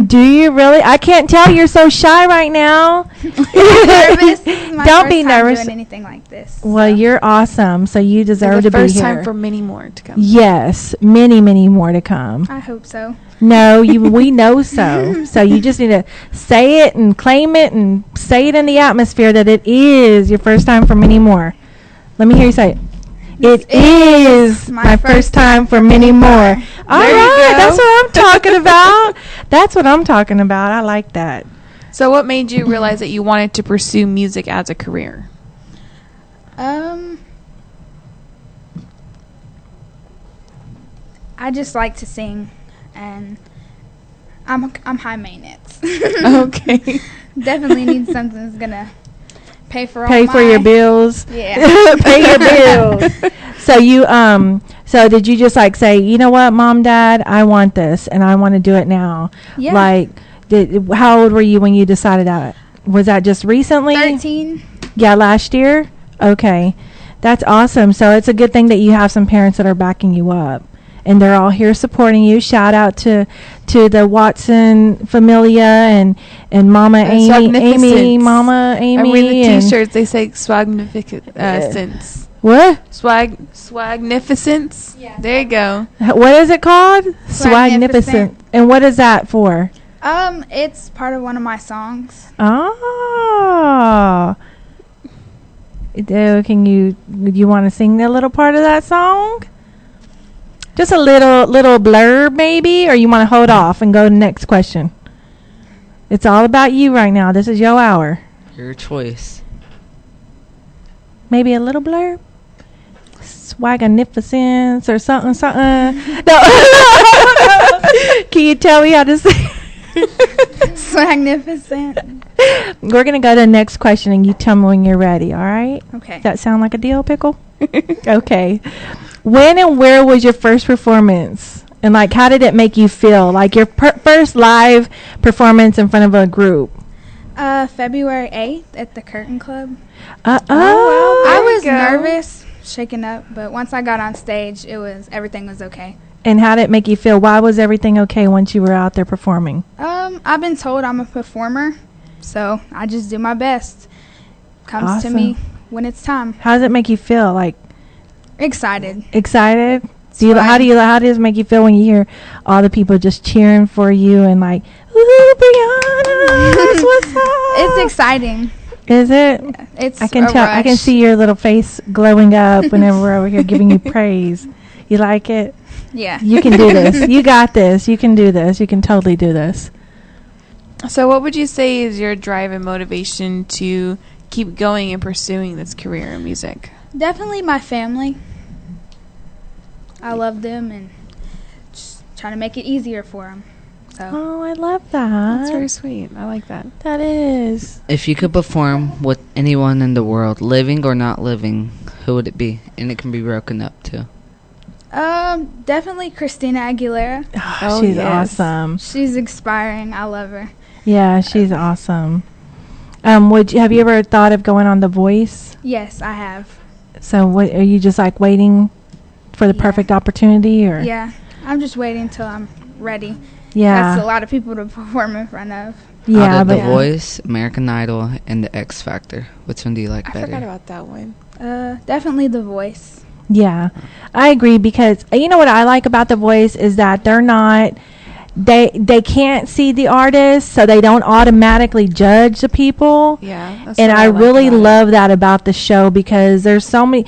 Do you really? I can't tell. You're so shy right now. Nervous. This is my Don't first be time nervous. doing anything like this. Well, so. you're awesome. So you deserve the to be first here. time for many more to come. Yes, many, many more to come. I hope so. No, we know so. So you just need to say it and claim it and say it in the atmosphere that it is your first time for many more. Let me hear you say it. It is my first time for many more. All right, that's what I'm talking about. That's what I'm talking about. I like that. So what made you realize that you wanted to pursue music as a career? I just like to sing, and I'm high maintenance. Okay. Definitely need something that's gonna pay for your bills. Yeah. Pay your bills. So so did you just like say, you know what, Mom, Dad, I want this and I want to do it now? Yeah. Like, how old were you when you decided that? Was that just recently? 13. Yeah, last year. Okay, that's awesome. So it's a good thing that you have some parents that are backing you up, and they're all here supporting you. Shout out to the Watson Familia and Mama Amy, Mama Amy. I'm wearing the and T-shirts. They say swagnificence. What? Swagnificence. Yeah. There you go. What is it called? Swagnificent. And what is that for? It's part of one of my songs. Oh. Can you want to sing a little part of that song? Just a little blurb maybe, or you want to hold off and go to the next question? It's all about you right now. This is your hour. Your choice. Maybe a little blurb? Swagnificence or something. No. Can you tell me how to say? Swagnificent. We're going to go to the next question and you tell me when you're ready, all right? Okay. Does that sound like a deal, Pickle? Okay. When and where was your first performance? And, like, how did it make you feel? Like, your first live performance in front of a group? February 8th at the Curtain Club. Wow. I There you was go. nervous, shaken up, but once I got on stage, everything was okay. And how did it make you feel? Why was everything okay once you were out there performing? I've been told I'm a performer, so I just do my best. Comes to Awesome. me when it's time. How does it make you feel? Like, Excited. excited? fun. How does it make you feel when you hear all the people just cheering for you and like, ooh, Briana, that's what's up? It's exciting. Is it? It's I can a tell. I can rush. see your little face glowing up whenever we're over here giving you praise. You like it? Yeah. You can do this. You got this. You can do this. You can totally do this. So what would you say is your drive and motivation to keep going and pursuing this career in music? Definitely my family. I love them and just trying to make it easier for them. So Oh, I love that. That's very sweet. I like that. That is. If you could perform with anyone in the world, living or not living, who would it be? And it can be broken up too. definitely Christina Aguilera. Oh, She's yes. awesome. She's inspiring. I love her. Yeah, she's awesome. Have you ever thought of going on The Voice? Yes, I have. So what are you just like waiting for the Yeah. perfect opportunity or? Yeah. I'm just waiting till I'm ready. Yeah. That's a lot of people to perform in front of. Yeah, Out of but The Voice, American Idol, and The X Factor, which one do you like I better? forgot about that one. Definitely The Voice. yeah, I agree because you know what I like about The Voice is that they're not. They can't see the artist, so they don't automatically judge the people. Yeah. That's And what I like really about it. love that about the show because there's some of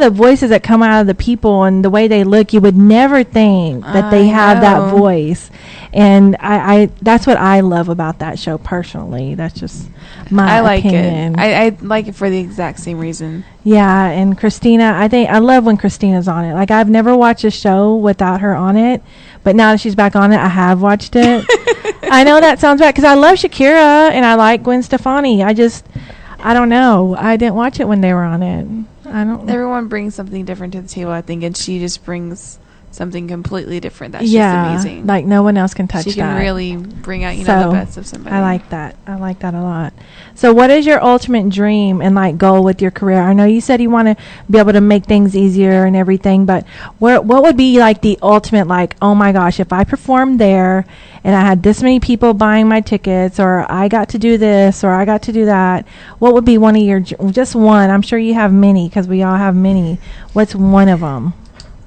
the voices that come out of the people and the way they look, you would never think that they I have that know. voice. And I that's what I love about that show personally. That's just my I like opinion. it. I like it for the exact same reason. Yeah, and Christina, I love when Christina's on it. Like I've never watched a show without her on it, but now that she's back on it, I have watched it. I know that sounds bad because I love Shakira and I like Gwen Stefani. I don't know. I didn't watch it when they were on it. I don't. Everyone brings something different to the table, I think, and she just brings something completely different. That's Yeah, just amazing. like no one else can touch she can that. really bring out, the So, best of somebody. I like that. I like that a lot. So what is your ultimate dream and like goal with your career? I know you said you want to be able to make things easier and everything, but what would be like the ultimate, like, oh my gosh, if I performed there and I had this many people buying my tickets, or I got to do this or I got to do that, what would be one of your, just one? I'm sure you have many because we all have many. What's one of them?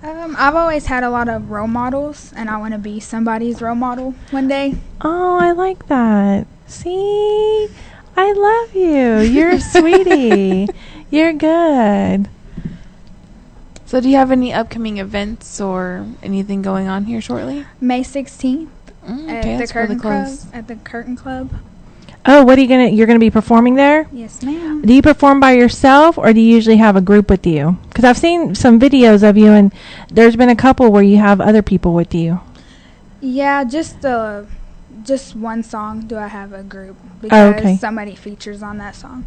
I've always had a lot of role models, and I want to be somebody's role model one day. Oh, I like that. See? I love you. You're a sweetie. You're good. So do you have any upcoming events or anything going on here shortly? May 16th Okay, at the that's really Curtain Club. close. At the Curtain Club. Oh, you're gonna be performing there? Yes, ma'am. Do you perform by yourself or do you usually have a group with you? Because I've seen some videos of you and there's been a couple where you have other people with you. Yeah, just the just one song do I have a group because okay. somebody features on that song.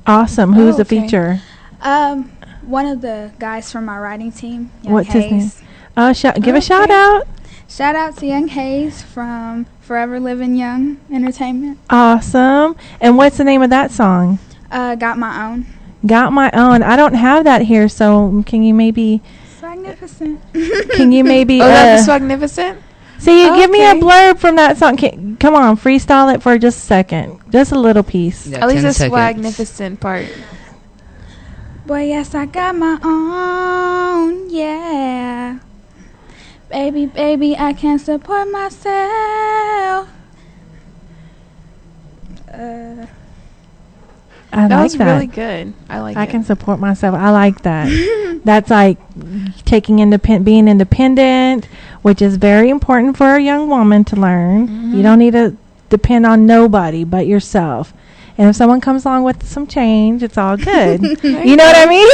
Awesome. Who's the okay. feature? One of the guys from my writing team, Young What's his Hayes. name? Give a Okay. shout out. Shout out to Young Hayes from Forever Living Young Entertainment. Awesome. And what's the name of that song? Got My Own. Got My Own. I don't have that here, so can you maybe Magnificent. maybe Oh, that's Swagnificent? see, give me a Okay. blurb from that song. Come on, freestyle it for just a second. Just a little piece. Yeah, At least 10 the seconds. Swagnificent part. Boy, yes, I got my own, yeah. Baby, I can't support myself. I That like was that. really good. I like I it. can support myself. I like that. That's like taking being independent, which is very important for a young woman to learn. You don't need to depend on nobody but yourself. And if someone comes along with some change, it's all good. You know what I mean?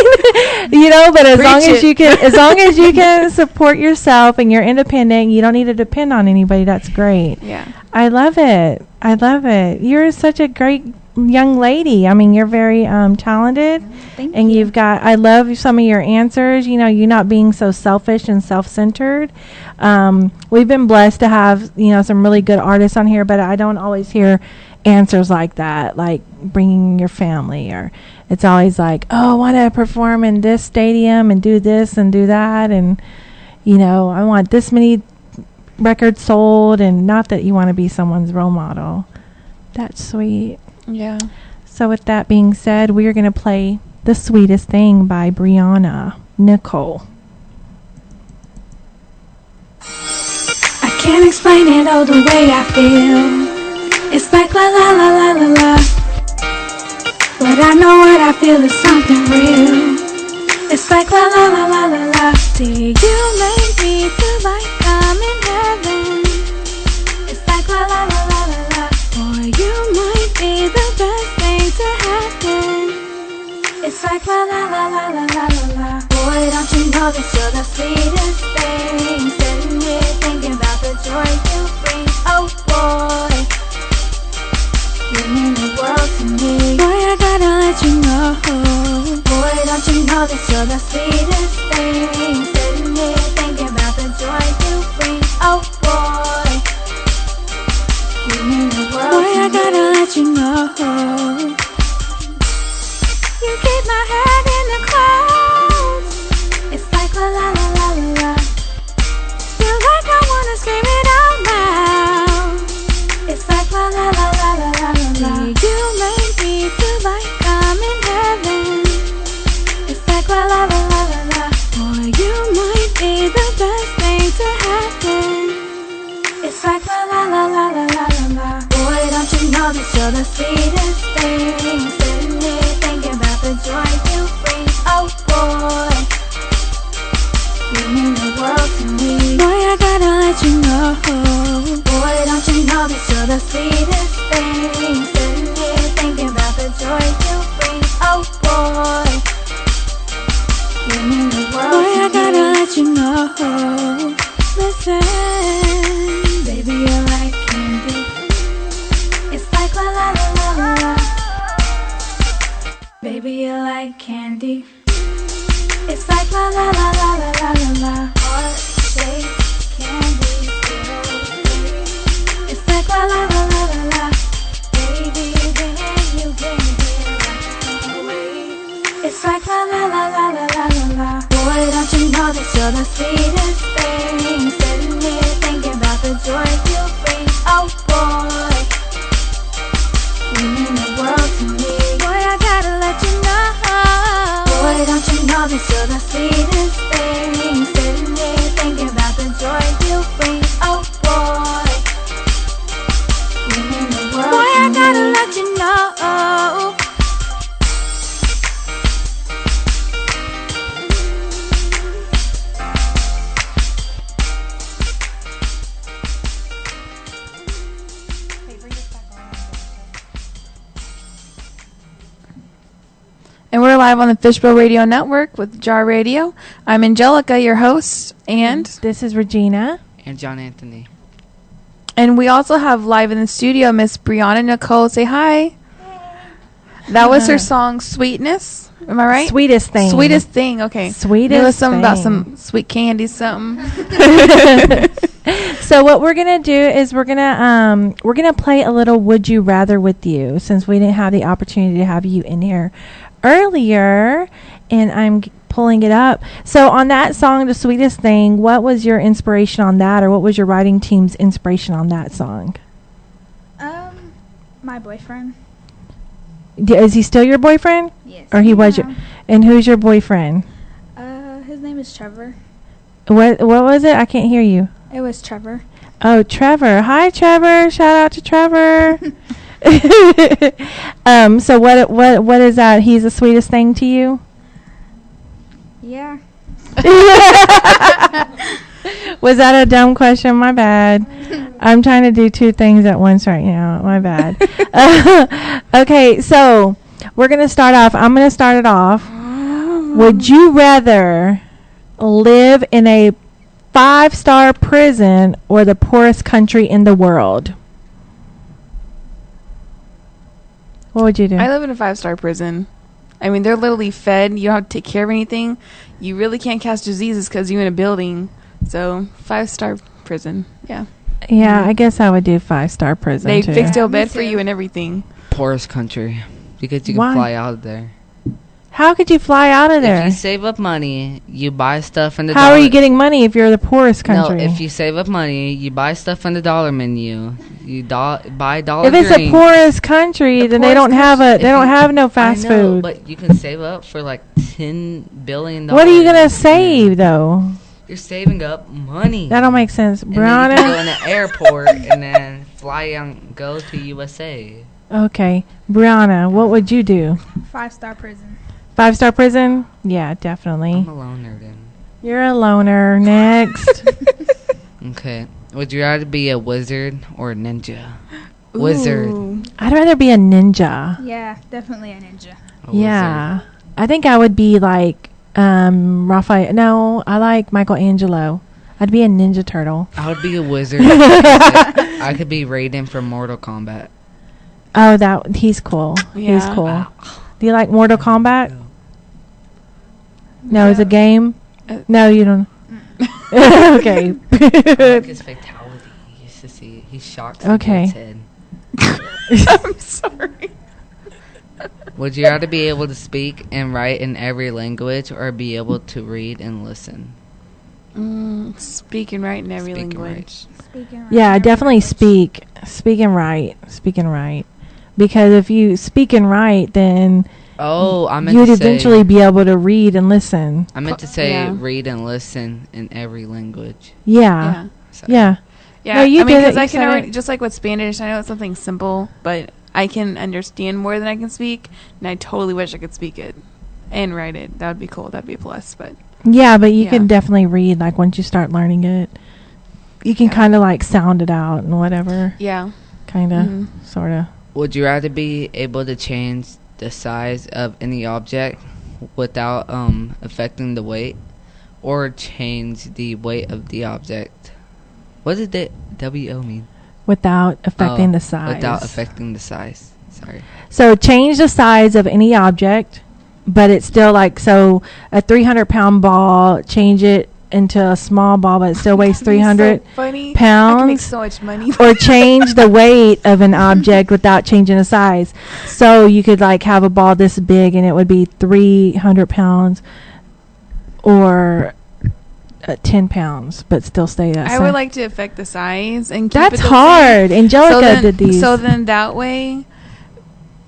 But as long as you can support yourself and you're independent, you don't need to depend on anybody. That's great. Yeah. I love it. You're such a great young lady. I mean, you're very talented. Thank And you. you've got, I love some of your answers. You not being so selfish and self-centered. We've been blessed to have, some really good artists on here, but I don't always hear answers like that, like bringing your family, or it's always like, oh, I want to perform in this stadium and do this and do that. And, I want this many records sold, and not that you want to be someone's role model. That's sweet. Yeah. So with that being said, we are going to play The Sweetest Thing by Briana. Nichole. I can't explain it all the way I feel. It's like la la la la la la. But I know what I feel is something real. It's like la la la la la la. See, you make me feel like I'm in heaven. It's like la la la la la la. Boy, you might be the best thing to happen. It's like la la la la la la la la. Boy, don't you know that you're the sweetest thing? Sitting here thinking about the joy you bring. Oh boy, you mean the world to me. Boy, I gotta let you know. Boy, don't you know that you're the sweetest thing? Sitting here thinking about the joy you bring. Oh boy, you mean the world to me. Boy, I gotta let you know. You keep my head in the clouds. It's like la la la la la la. Feel like I wanna scream it out loud. It's like la la la la la la la la. You make me feel like I'm in heaven. It's like la la la la la la. Boy, you might be the best thing to happen. It's like la la la la la la la la. Boy, don't you know that you're the sweetest thing? Sitting here thinking about the joy you bring. Oh boy, you mean the world to me. Boy, I gotta let you know. Boy, don't you know that you're the sweetest thing? Sitting here thinking about the joy you bring. Oh boy, you mean the world to me. Boy, I gotta let you know. Listen, baby, you're like candy. It's like la la la la la la. Baby, you're like candy. It's like la la la la la la la la. Heart-shaped candy. It's like la la la la la la. Baby, when you bring it here, I can't wait. It's like la la la la la la la la. Boy, don't you know that you're the sweetest thing? Sitting here thinking about the joy you bring. Oh boy, you mean the world to me. Boy, I gotta let you know. Boy, don't you know that you're the sweetest thing? Sitting here thinking about the joy you bring. Oh boy, you mean the world to me. Boy, I gotta let you know. And we're live on the Fishbowl Radio Network with Jar Radio. I'm Angelica, your host, and This is Regina. And John Anthony. And we also have live in the studio Miss Briana Nichole. Say hi. That was her song "Sweetness." Am I right? Sweetest thing. Sweetest thing. Okay. Sweetest It was something about thing. some sweet candy, something. So what we're gonna do is we're gonna play a little "Would You Rather" with you, since we didn't have the opportunity to have you in here earlier, and I'm pulling it up. So on that song, "The Sweetest Thing," what was your inspiration on that, or what was your writing team's inspiration on that song? My boyfriend. Is he still your boyfriend, Yes. or he was your? And who's your boyfriend? His name is Trevor. What was it? I can't hear you. It was Trevor. Oh, Trevor. Hi, Trevor. Shout out to Trevor. So what is that? He's the sweetest thing to you? Yeah. Was that a dumb question? My bad. I'm trying to do two things at once right now. My bad. Okay, so we're going to start off. I'm going to start it off. Would you rather live in a 5-star prison or the poorest country in the world? What would you do? I live in a 5-star prison. I mean, they're literally fed. You don't have to take care of anything. You really can't catch diseases because you're in a building. So 5-star prison. Yeah. Yeah, I guess I would do 5-star prison They too. fixed your Me bed for too. you and everything. Poorest country. Because you can Why? fly out of there. How could you fly out of If there? you save up money, you buy stuff in the How dollar. are you getting money if you're the poorest country? No, if you save up money, you buy stuff in the dollar menu. You buy dollar If it's the drinks. poorest country, The then they don't poorest have country- they don't have no fast I know, food. but you can save up for like $10 billion. What are you gonna save though? You're saving up money. That don't make sense, And then you can go Brianna. in the airport and then fly and go to USA. Okay, Brianna, what would you do? 5-star prison. 5-star prison? Yeah, definitely. I'm a loner then. You're a loner. Next. Okay. Would you rather be a wizard or a ninja? Wizard. Ooh. I'd rather be a ninja. Yeah, definitely a ninja. A Yeah, I think I would be like Raphael. No, I like Michelangelo. I'd be a Ninja Turtle. I would be a wizard. I could be Raiden from Mortal Kombat. Oh, he's cool. He's Yeah. cool. Do you like Mortal Kombat? No, it's a game. No, you don't. Okay. I like his fatality. He used to see it. He shocked the Okay. kid's head. I'm sorry. Would you rather be able to speak and write in every language or be able to read and listen? Speak and write in every Speak and language. Speaking right Yeah, every definitely language. speak and write. Speak and write. Because if you speak and write, then Oh, I meant you'd to say. eventually be able to read and listen. I meant to say Yeah. read and listen in every language. Yeah. Yeah. Sorry. Yeah. Yeah, No, you I mean, did it. because You I can said already, it. just like with Spanish, I know it's something simple, but I can understand more than I can speak, and I totally wish I could speak it and write it. That would be cool. That'd be a plus, but Yeah, but you Yeah. can definitely read, like, once you start learning it. You can Yeah. kind of, like, sound it out and whatever. yeah. Kind of, Mhm. sort of. Would you rather be able to change the size of any object without affecting the weight, or change the weight of the object? What did the WO mean? Without affecting Oh, the size. Without affecting the size. Sorry. So change the size of any object, but it's still like, so a 300-pound ball, change it into a small ball, but it still weighs That'd be 300 so funny. I can make pounds. so much money. Or change the weight of an object without changing the size. So you could like have a ball this big and it would be 300 pounds or 10 pounds, but still stay that I same. would like to affect the size and keep That's it the hard. same. Angelica did these. So then that way,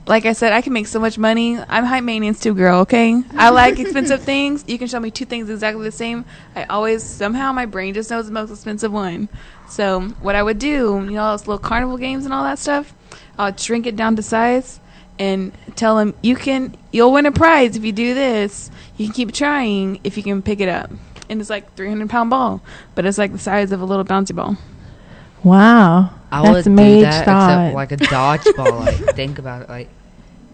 like I said, I can make so much money. I'm high maintenance too, girl, okay? I like expensive things. You can show me two things exactly the same. I always, somehow my brain just knows the most expensive one. So what I would do, you know, all those little carnival games and all that stuff, I'll shrink it down to size and tell them, you'll win a prize if you do this. You can keep trying if you can pick it up. And it's like 300-pound ball, but it's like the size of a little bouncy ball. Wow. I That's would do mage that thought. except like a dodgeball. Like think about it. Like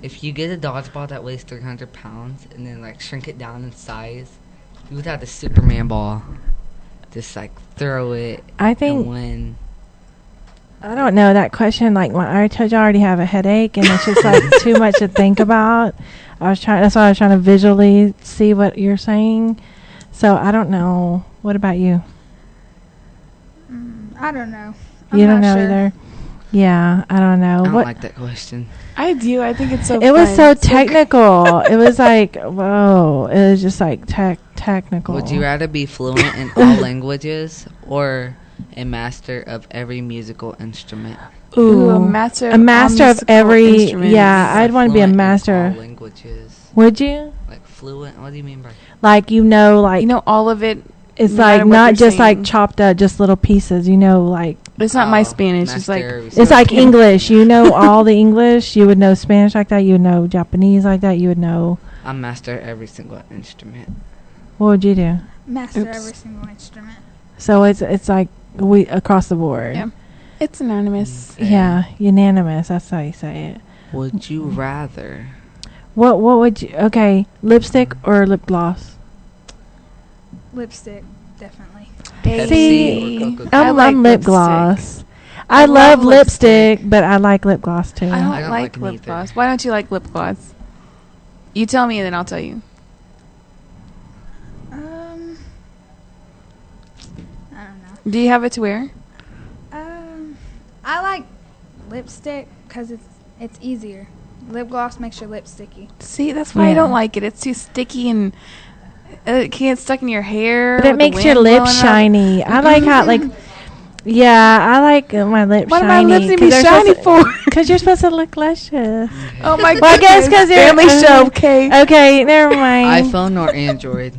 if you get a dodgeball that weighs 300 pounds and then like shrink it down in size, you would have the Superman ball. Just like throw it I and think win. I don't know that question. Like I told you, I already have a headache, and it's just like too much to think about. That's why I was trying to visually see what you're saying. So I don't know. What about you? I don't know. You don't not know sure. either. Yeah, I don't know. I don't What like that question. I do. I think it's so. it was fun. so technical. It was like whoa. It was just like technical. Would you rather be fluent in all languages or a master of every musical instrument? Ooh, a master. A master of musical every. instruments. Yeah, I'd want to be a Fluent in master. all languages. Would you? Like fluent? What do you mean by? Like like You know all of it. it's no matter like what not they're just like saying. chopped up, just little pieces. Like It's not my Oh, Spanish. It's like master every it's like single- English. You know all the English. You would know Spanish like that. You would know Japanese like that. You would know. I master every single instrument. What would you do? Master Oops. every single instrument. So it's like we across the board. Yeah. It's anonymous. Okay. Yeah, unanimous. That's how you say it. Would you rather? What would you? Okay, lipstick or lip gloss? Lipstick, definitely. Pepsi See, or Coca-Cola? I'm like lip lipstick. gloss. I I love love lipstick, lipstick. but I like lip gloss too. I don't, I don't like like lip neither. gloss. Why don't you like lip gloss? You tell me and then I'll tell you. I don't know. Do you have it to wear? I like lipstick because it's easier. Lip gloss makes your lips sticky. See, that's why I Yeah. don't like it. It's too sticky and it can't get stuck in your hair. But it with the makes your wind lips blowing up. shiny. I like how yeah, I like my lips Why do shiny. my lips need to be shiny for? Because you're supposed to look luscious. Oh my god. Well, I guess 'cause you're- family show, okay? Okay, never mind. iPhone or Android?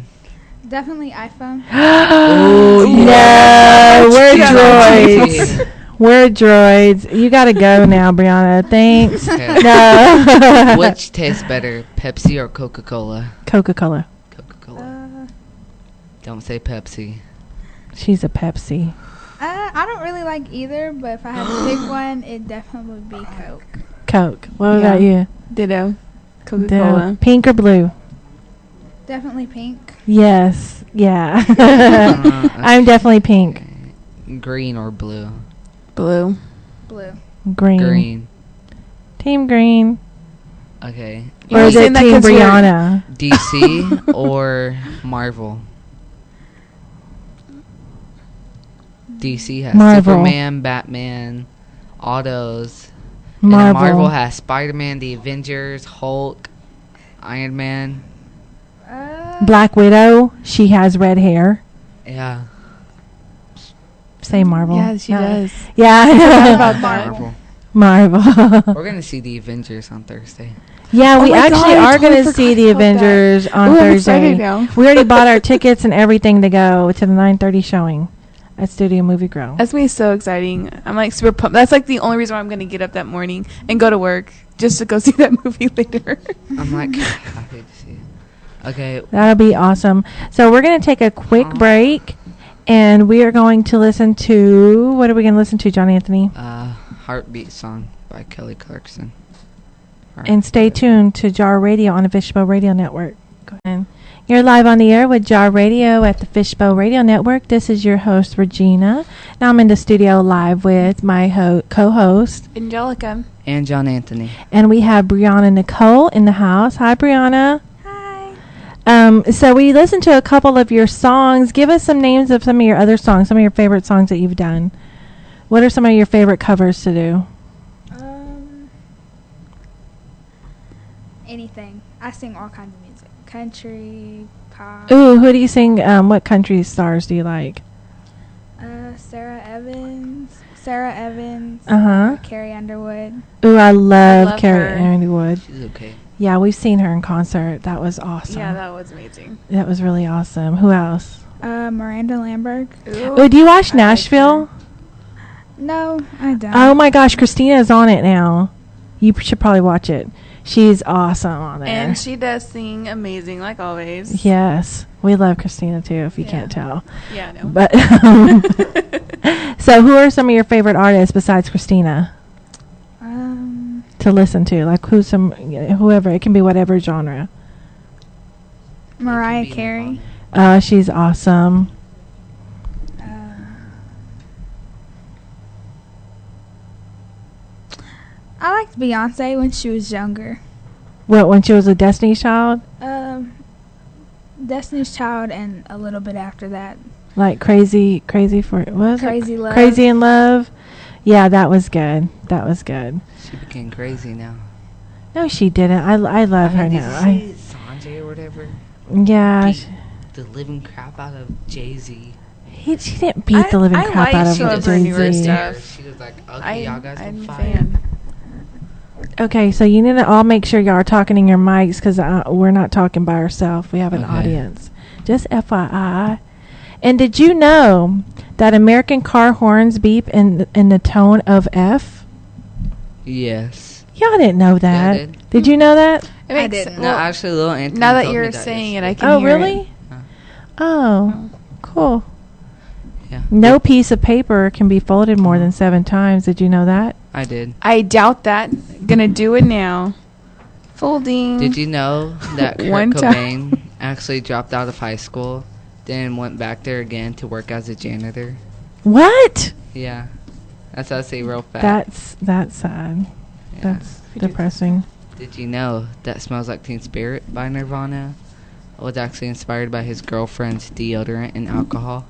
Definitely iPhone. No, Yeah. we're Yeah. droids. We're droids. You gotta go now, Briana. Thanks. Okay. No. Which tastes better, Pepsi or Coca-Cola? Coca-Cola. Coca-Cola. Don't say Pepsi. She's a Pepsi. I don't really like either, but if I had to pick one, it definitely would be Coke. Coke. What Yeah. about you? Ditto. Coca-Cola. Pink or blue? Definitely pink. Yes. Yeah. Uh, I'm definitely pink. Green or blue? Blue. Blue. Green. Green. Team green. Okay. You Or only is it saying that Team 'cause you're- Briana? DC or Marvel? DC has Marvel. Superman, Batman, all those. Marvel. And then Marvel has Spider-Man, the Avengers, Hulk, Iron Man. Black Widow. She has red hair. Yeah. Say Marvel. Yeah, she No. does. Yeah. about that. Marvel. We're gonna see the Avengers on Thursday. Yeah, we Oh my actually God, I are totally going to see forgot the about that. Avengers on Ooh, I'm Thursday. excited now. We already bought our tickets and everything to go to the 9:30 showing at Studio Movie Grill. That's gonna be so exciting. I'm like super pumped. That's like the only reason why I'm gonna get up that morning and go to work just to go see that movie later. I'm like happy to see it. Okay. That'll be awesome. So we're going to take a quick break, and we are going to listen to, what are we going to listen to, John Anthony? Heartbeat song by Kelly Clarkson. And stay tuned to Jar Radio on the Fishbowl Radio Network. Go ahead. You're live on the air with Jar Radio at the Fishbowl Radio Network. This is your host, Regina. Now I'm in the studio live with my co-host. Angelica. And John Anthony. And we have Briana Nichole in the house. Hi, Briana. Hi. So we listened to a couple of your songs. Give us some names of some of your other songs, some of your favorite songs that you've done. What are some of your favorite covers to do? Anything. I sing all kinds of music. Country, pop. Ooh, who do you sing? What country stars do you like? Sarah Evans. Uh-huh. Carrie Underwood. Ooh, I love love Carrie her. Underwood. She's okay. Yeah, we've seen her in concert. That was awesome. Yeah, that was amazing. That was really awesome. Who else? Miranda Lambert. Oh, do you watch I like Nashville? No, I don't. Oh my gosh, Christina is on it now. You should probably watch it. She's awesome on there. And she does sing amazing, like always. Yes, we love Christina too. If you Yeah. can't tell, Yeah, I know. but so who are some of your favorite artists besides Christina to listen to? Like whoever. It can be whatever genre. Mariah It can be Carey. She's awesome. Beyonce when she was younger. What, when she was a Destiny's Child? Destiny's Child and a little bit after that. Like Crazy for what was it? Crazy Love. Crazy in Love. Yeah, that was good. That was good. She became crazy now. No, she didn't. I love her Did now. you see Sanjay or whatever? Yeah. Beat the living crap out of Jay-Z. She didn't beat the living crap out of some of her newer Jay-Z. stuff. She was like, okay, y'all guys I'm can a fight. fan. Okay, so you need to all make sure y'all are talking in your mics because we're not talking by ourselves. We have an Okay. audience. Just FYI. And did you know that American car horns beep in the tone of F? Yes. Y'all didn't know that. Yeah, I did. Did you know that? It makes didn't. No, actually, little Anthony now that told me you're saying it, I yesterday. can Oh, hear really? it. Oh, cool. Yeah. No piece of paper can be folded more than 7 times. Did you know that? I did. I doubt that. Gonna do it now. Folding. Did you know that Kurt One time. Cobain actually dropped out of high school, then went back there again to work as a janitor? What? Yeah. That's how I say real fast. That's sad. Yeah. That's depressing. Did you know that Smells Like Teen Spirit by Nirvana was actually inspired by his girlfriend's deodorant and alcohol?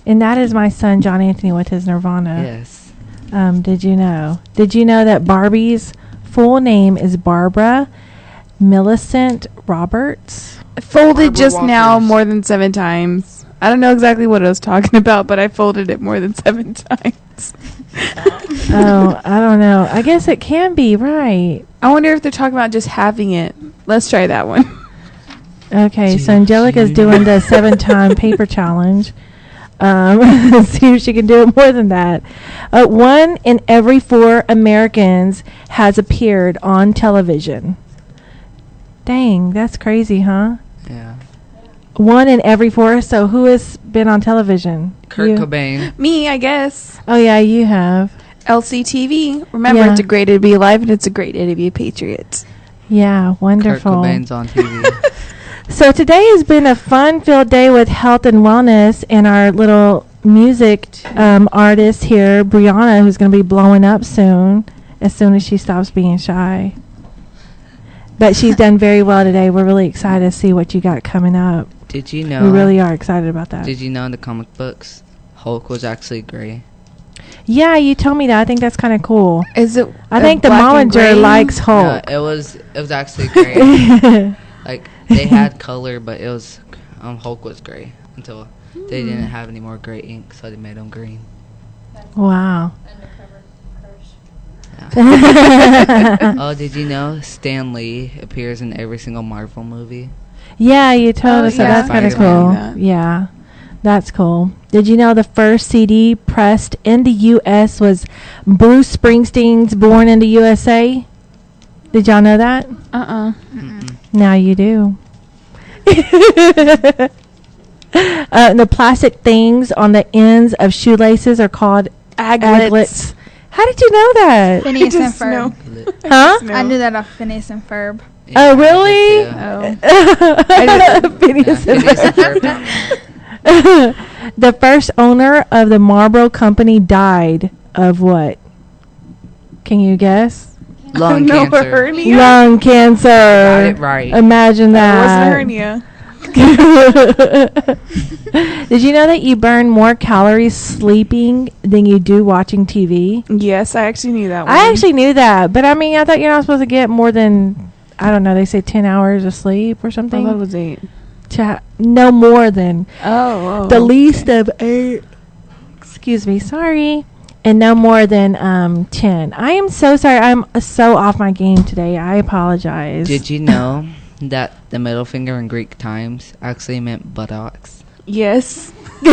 And that is my son, John Anthony, with his Nirvana. Yes. Did you know? Did you know that Barbie's full name is Barbara Millicent Roberts? I folded Barbara just now Walters. more than 7 times. I don't know exactly what I was talking about, but I folded it more than 7 times. Oh, I don't know. I guess it can be, right. I wonder if they're talking about just having it. Let's try that one. Okay, so Angelica's doing the 7-time paper challenge. See if she can do it more than that. 1 in every 4 Americans has appeared on television. Dang, that's crazy, huh? Yeah. 1 in every 4. So who has been on television? Kurt You? Cobain. Me, I guess. Oh yeah, you have. LCTV. Remember, Yeah. it's a great day to be alive, and it's a great day to be a Patriot. Yeah, wonderful. Kurt Cobain's on TV. So today has been a fun-filled day with health and wellness, and our little music artist here, Briana, who's going to be blowing up soon as she stops being shy. But she's done very well today. We're really excited to see what you got coming up. Did you know? We really are excited about that. Did you know in the comic books, Hulk was actually gray? Yeah, you told me that. I think that's kind of cool. Is it? I think the black and Mollinger gray? likes Hulk. No, it was actually gray. Like they had color, but it was Hulk was gray until they didn't have any more gray ink, so they made him green. Wow. Yeah. Oh, did you know Stan Lee appears in every single Marvel movie? Yeah, you told Oh, us that. yeah. That's kind of Spider-Man. cool. Yeah, that's cool. Did you know the first CD pressed in the U.S. was Bruce Springsteen's Born in the USA? Did y'all know that? Mm-mm. Now you do. The plastic things on the ends of shoelaces are called aglets. How did you know that? Phineas and just know. Ferb. Huh? No. I knew that off Phineas and Ferb. Yeah, Oh, really? I did too. Oh. Phineas and Phineas and Ferb. Ferb. The first owner of the Marlboro Company died of what? Can you guess? Lung No, cancer. hernia. Lung cancer. Got it right. Imagine That wasn't a that. hernia. Did you know that you burn more calories sleeping than you do watching TV? Yes, I actually knew that one. I actually knew that, but I mean, I thought you're not supposed to get more than, I don't know, they say 10 hours of sleep or I something. thought it was 8. No more than Oh. the least of 8. Excuse me, sorry. And no more than 10. I am so sorry. I'm so off my game today. I apologize. Did you know that the middle finger in Greek times actually meant buttocks? Yes. Do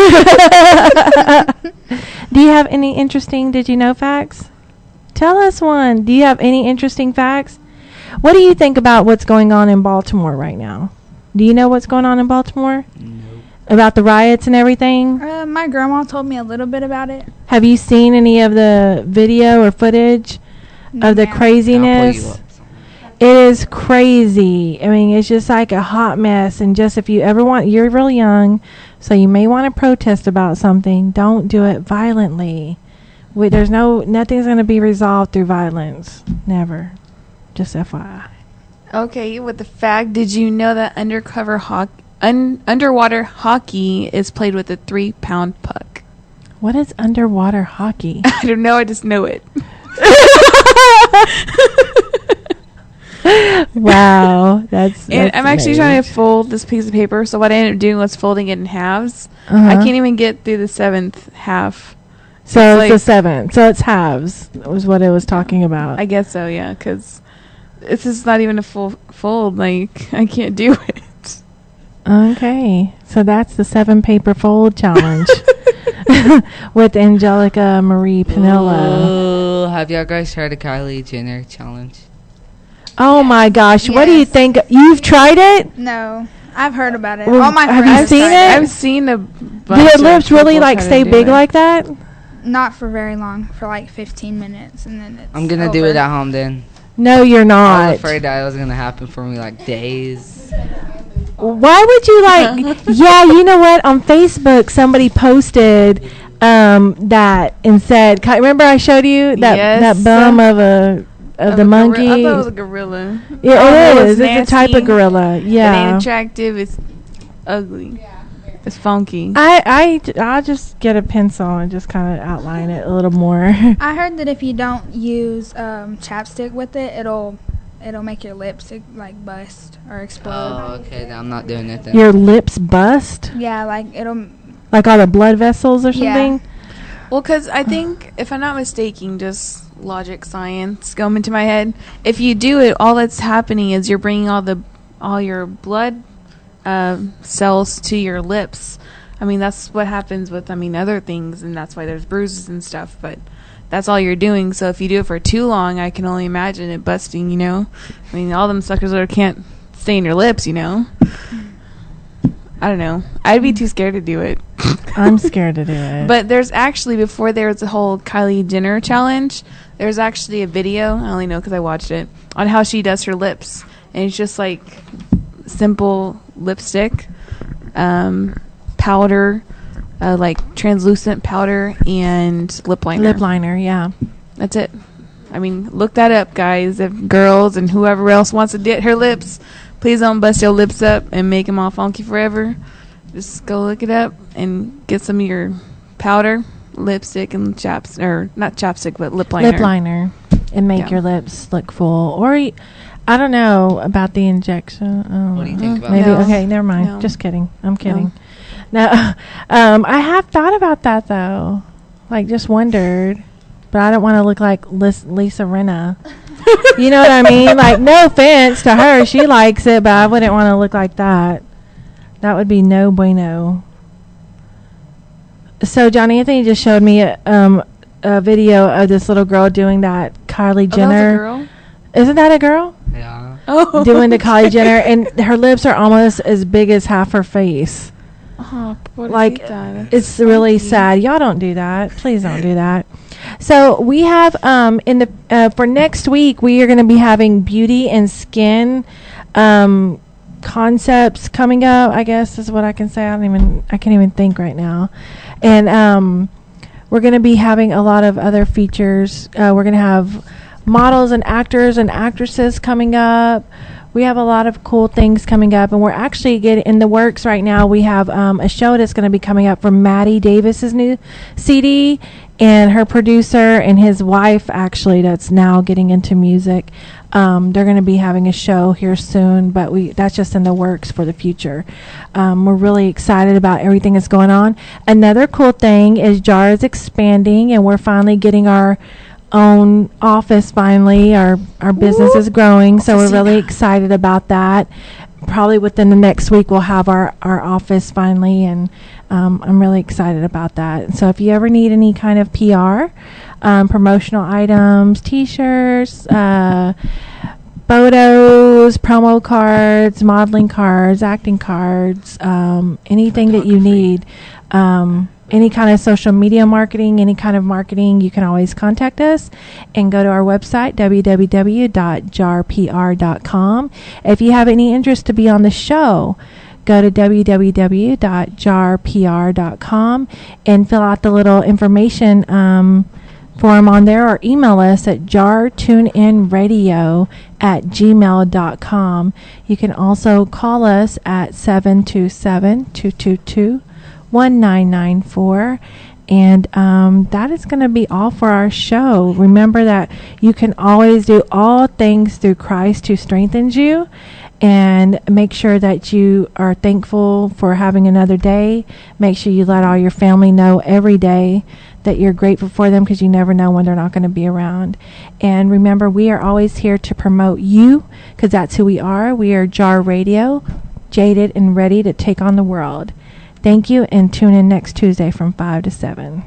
you have any interesting did you know facts? Tell us one. Do you have any interesting facts? What do you think about what's going on in Baltimore right now? Do you know what's going on in Baltimore? Nope. About the riots and everything? My grandma told me a little bit about it. Have you seen any of the video or footage of the No. I'll pull you craziness? up. It is crazy. I mean, it's just like a hot mess. And just if you ever want, you're really young, so you may want to protest about something. Don't do it violently. Nothing's going to be resolved through violence. Never. Just FYI. Okay, with the fact, did you know that underwater hockey is played with a 3-pound puck? What is underwater hockey? I don't know. I just know it. Wow, that's I'm actually trying to fold this piece of paper. So what I ended up doing was folding it in halves. I can't even get through the 7th half. So it's the 7th. So it's halves. Was what it was talking about. I guess so. Yeah, because this is not even a full fold. Like I can't do it. Okay, so that's the 7-paper fold challenge with Angelica Marie Pinilla. Oh, have y'all guys tried the Kylie Jenner challenge? Oh my gosh, what do you think? You've tried it? No, I've heard about it. Well, All my have friends you seen tried it? I've seen a bunch Do your of lips really people like try to stay do big it. like that? Not for very long, for like 15 minutes, and then it's I'm gonna do over. it at home then. No, you're I not. was afraid that it was gonna happen for me like days. Why would you like? Yeah, you know what? On Facebook, somebody posted that and said, "Remember I showed you that Yes. bum of the monkey?" I thought it was a gorilla. Yeah, it is. It's It's a type of nasty. gorilla. It Yeah. ain't attractive. It's ugly. It's funky. I'll just get a pencil and just kind of outline it a little more. I heard that if you don't use chapstick with it, it'll make your lips like bust or explode. Oh, okay. Then I'm not doing it then. Your lips bust, Yeah, like it'll. like all the blood vessels or Yeah. something. Well, because I think, if I'm not mistaken, just logic, science going into my head. If you do it, all that's happening is you're bringing all your blood cells to your lips. I mean, that's what happens with other things, and that's why there's bruises and stuff. But that's all you're doing. So if you do it for too long, I can only imagine it busting. You know, I mean, all them suckers can't stay in your lips. You know. I don't know. I'd be too scared to do it. I'm scared to do it. But there's actually, before there was the whole Kylie Jenner challenge, there's actually a video, I only know because I watched it, on how she does her lips. And it's just like simple lipstick, powder, like translucent powder, and lip liner. lip liner, yeah. That's it. I mean, look that up, guys. If girls and whoever else wants to get her lips, please don't bust your lips up and make them all funky forever. Just go look it up and get some of your powder, lipstick, and not chapstick, but lip liner. Lip liner, and make Yeah. your lips look full. Or I don't know about the injection. Oh, What do you think about maybe that? okay, never mind. No. Just kidding. I'm kidding. No, I have thought about that though. Like, just wondered, but I don't want to look like Lisa Rinna. You know what I mean? Like, no offense to her, she likes it, but I wouldn't want to look like that. That would be no bueno. So John Anthony just showed me a video of this little girl doing that Kylie Oh, Jenner. that was a girl? Isn't that a girl? Yeah. Oh. Doing the Kylie Jenner, and her lips are almost as big as half her face. Oh, Like, pobrecita. it's really funky. sad. Y'all don't do that. Please don't do that. So we have for next week, we are going to be having beauty and skin concepts coming up, I guess is what I can say. I can't even think right now. And we're going to be having a lot of other features. We're going to have models and actors and actresses coming up. We have a lot of cool things coming up, and we're actually getting in the works right now. We have a show that's going to be coming up from Maddie Davis's new CD, and her producer and his wife, actually, that's now getting into music. They're going to be having a show here soon, but that's just in the works for the future. We're really excited about everything that's going on. Another cool thing is JAR is expanding, and we're finally getting our own office finally. Our business is growing, so we're really excited about that. Probably within the next week we'll have our office finally, and I'm really excited about that. So if you ever need any kind of PR, promotional items, t-shirts, photos, promo cards, modeling cards, acting cards, anything that you need, any kind of social media marketing, any kind of marketing, you can always contact us and go to our website, www.jarpr.com. If you have any interest to be on the show, go to www.jarpr.com and fill out the little information form on there, or email us at jartuneinradio@gmail.com. You can also call us at 727-222-1994. And that is going to be all for our show. Remember that you can always do all things through Christ who strengthens you. And make sure that you are thankful for having another day. Make sure you let all your family know every day that you're grateful for them, because you never know when they're not going to be around. And remember, we are always here to promote you, because that's who we are. We are Jar Radio, jaded and ready to take on the world. Thank you, and tune in next Tuesday from 5 to 7.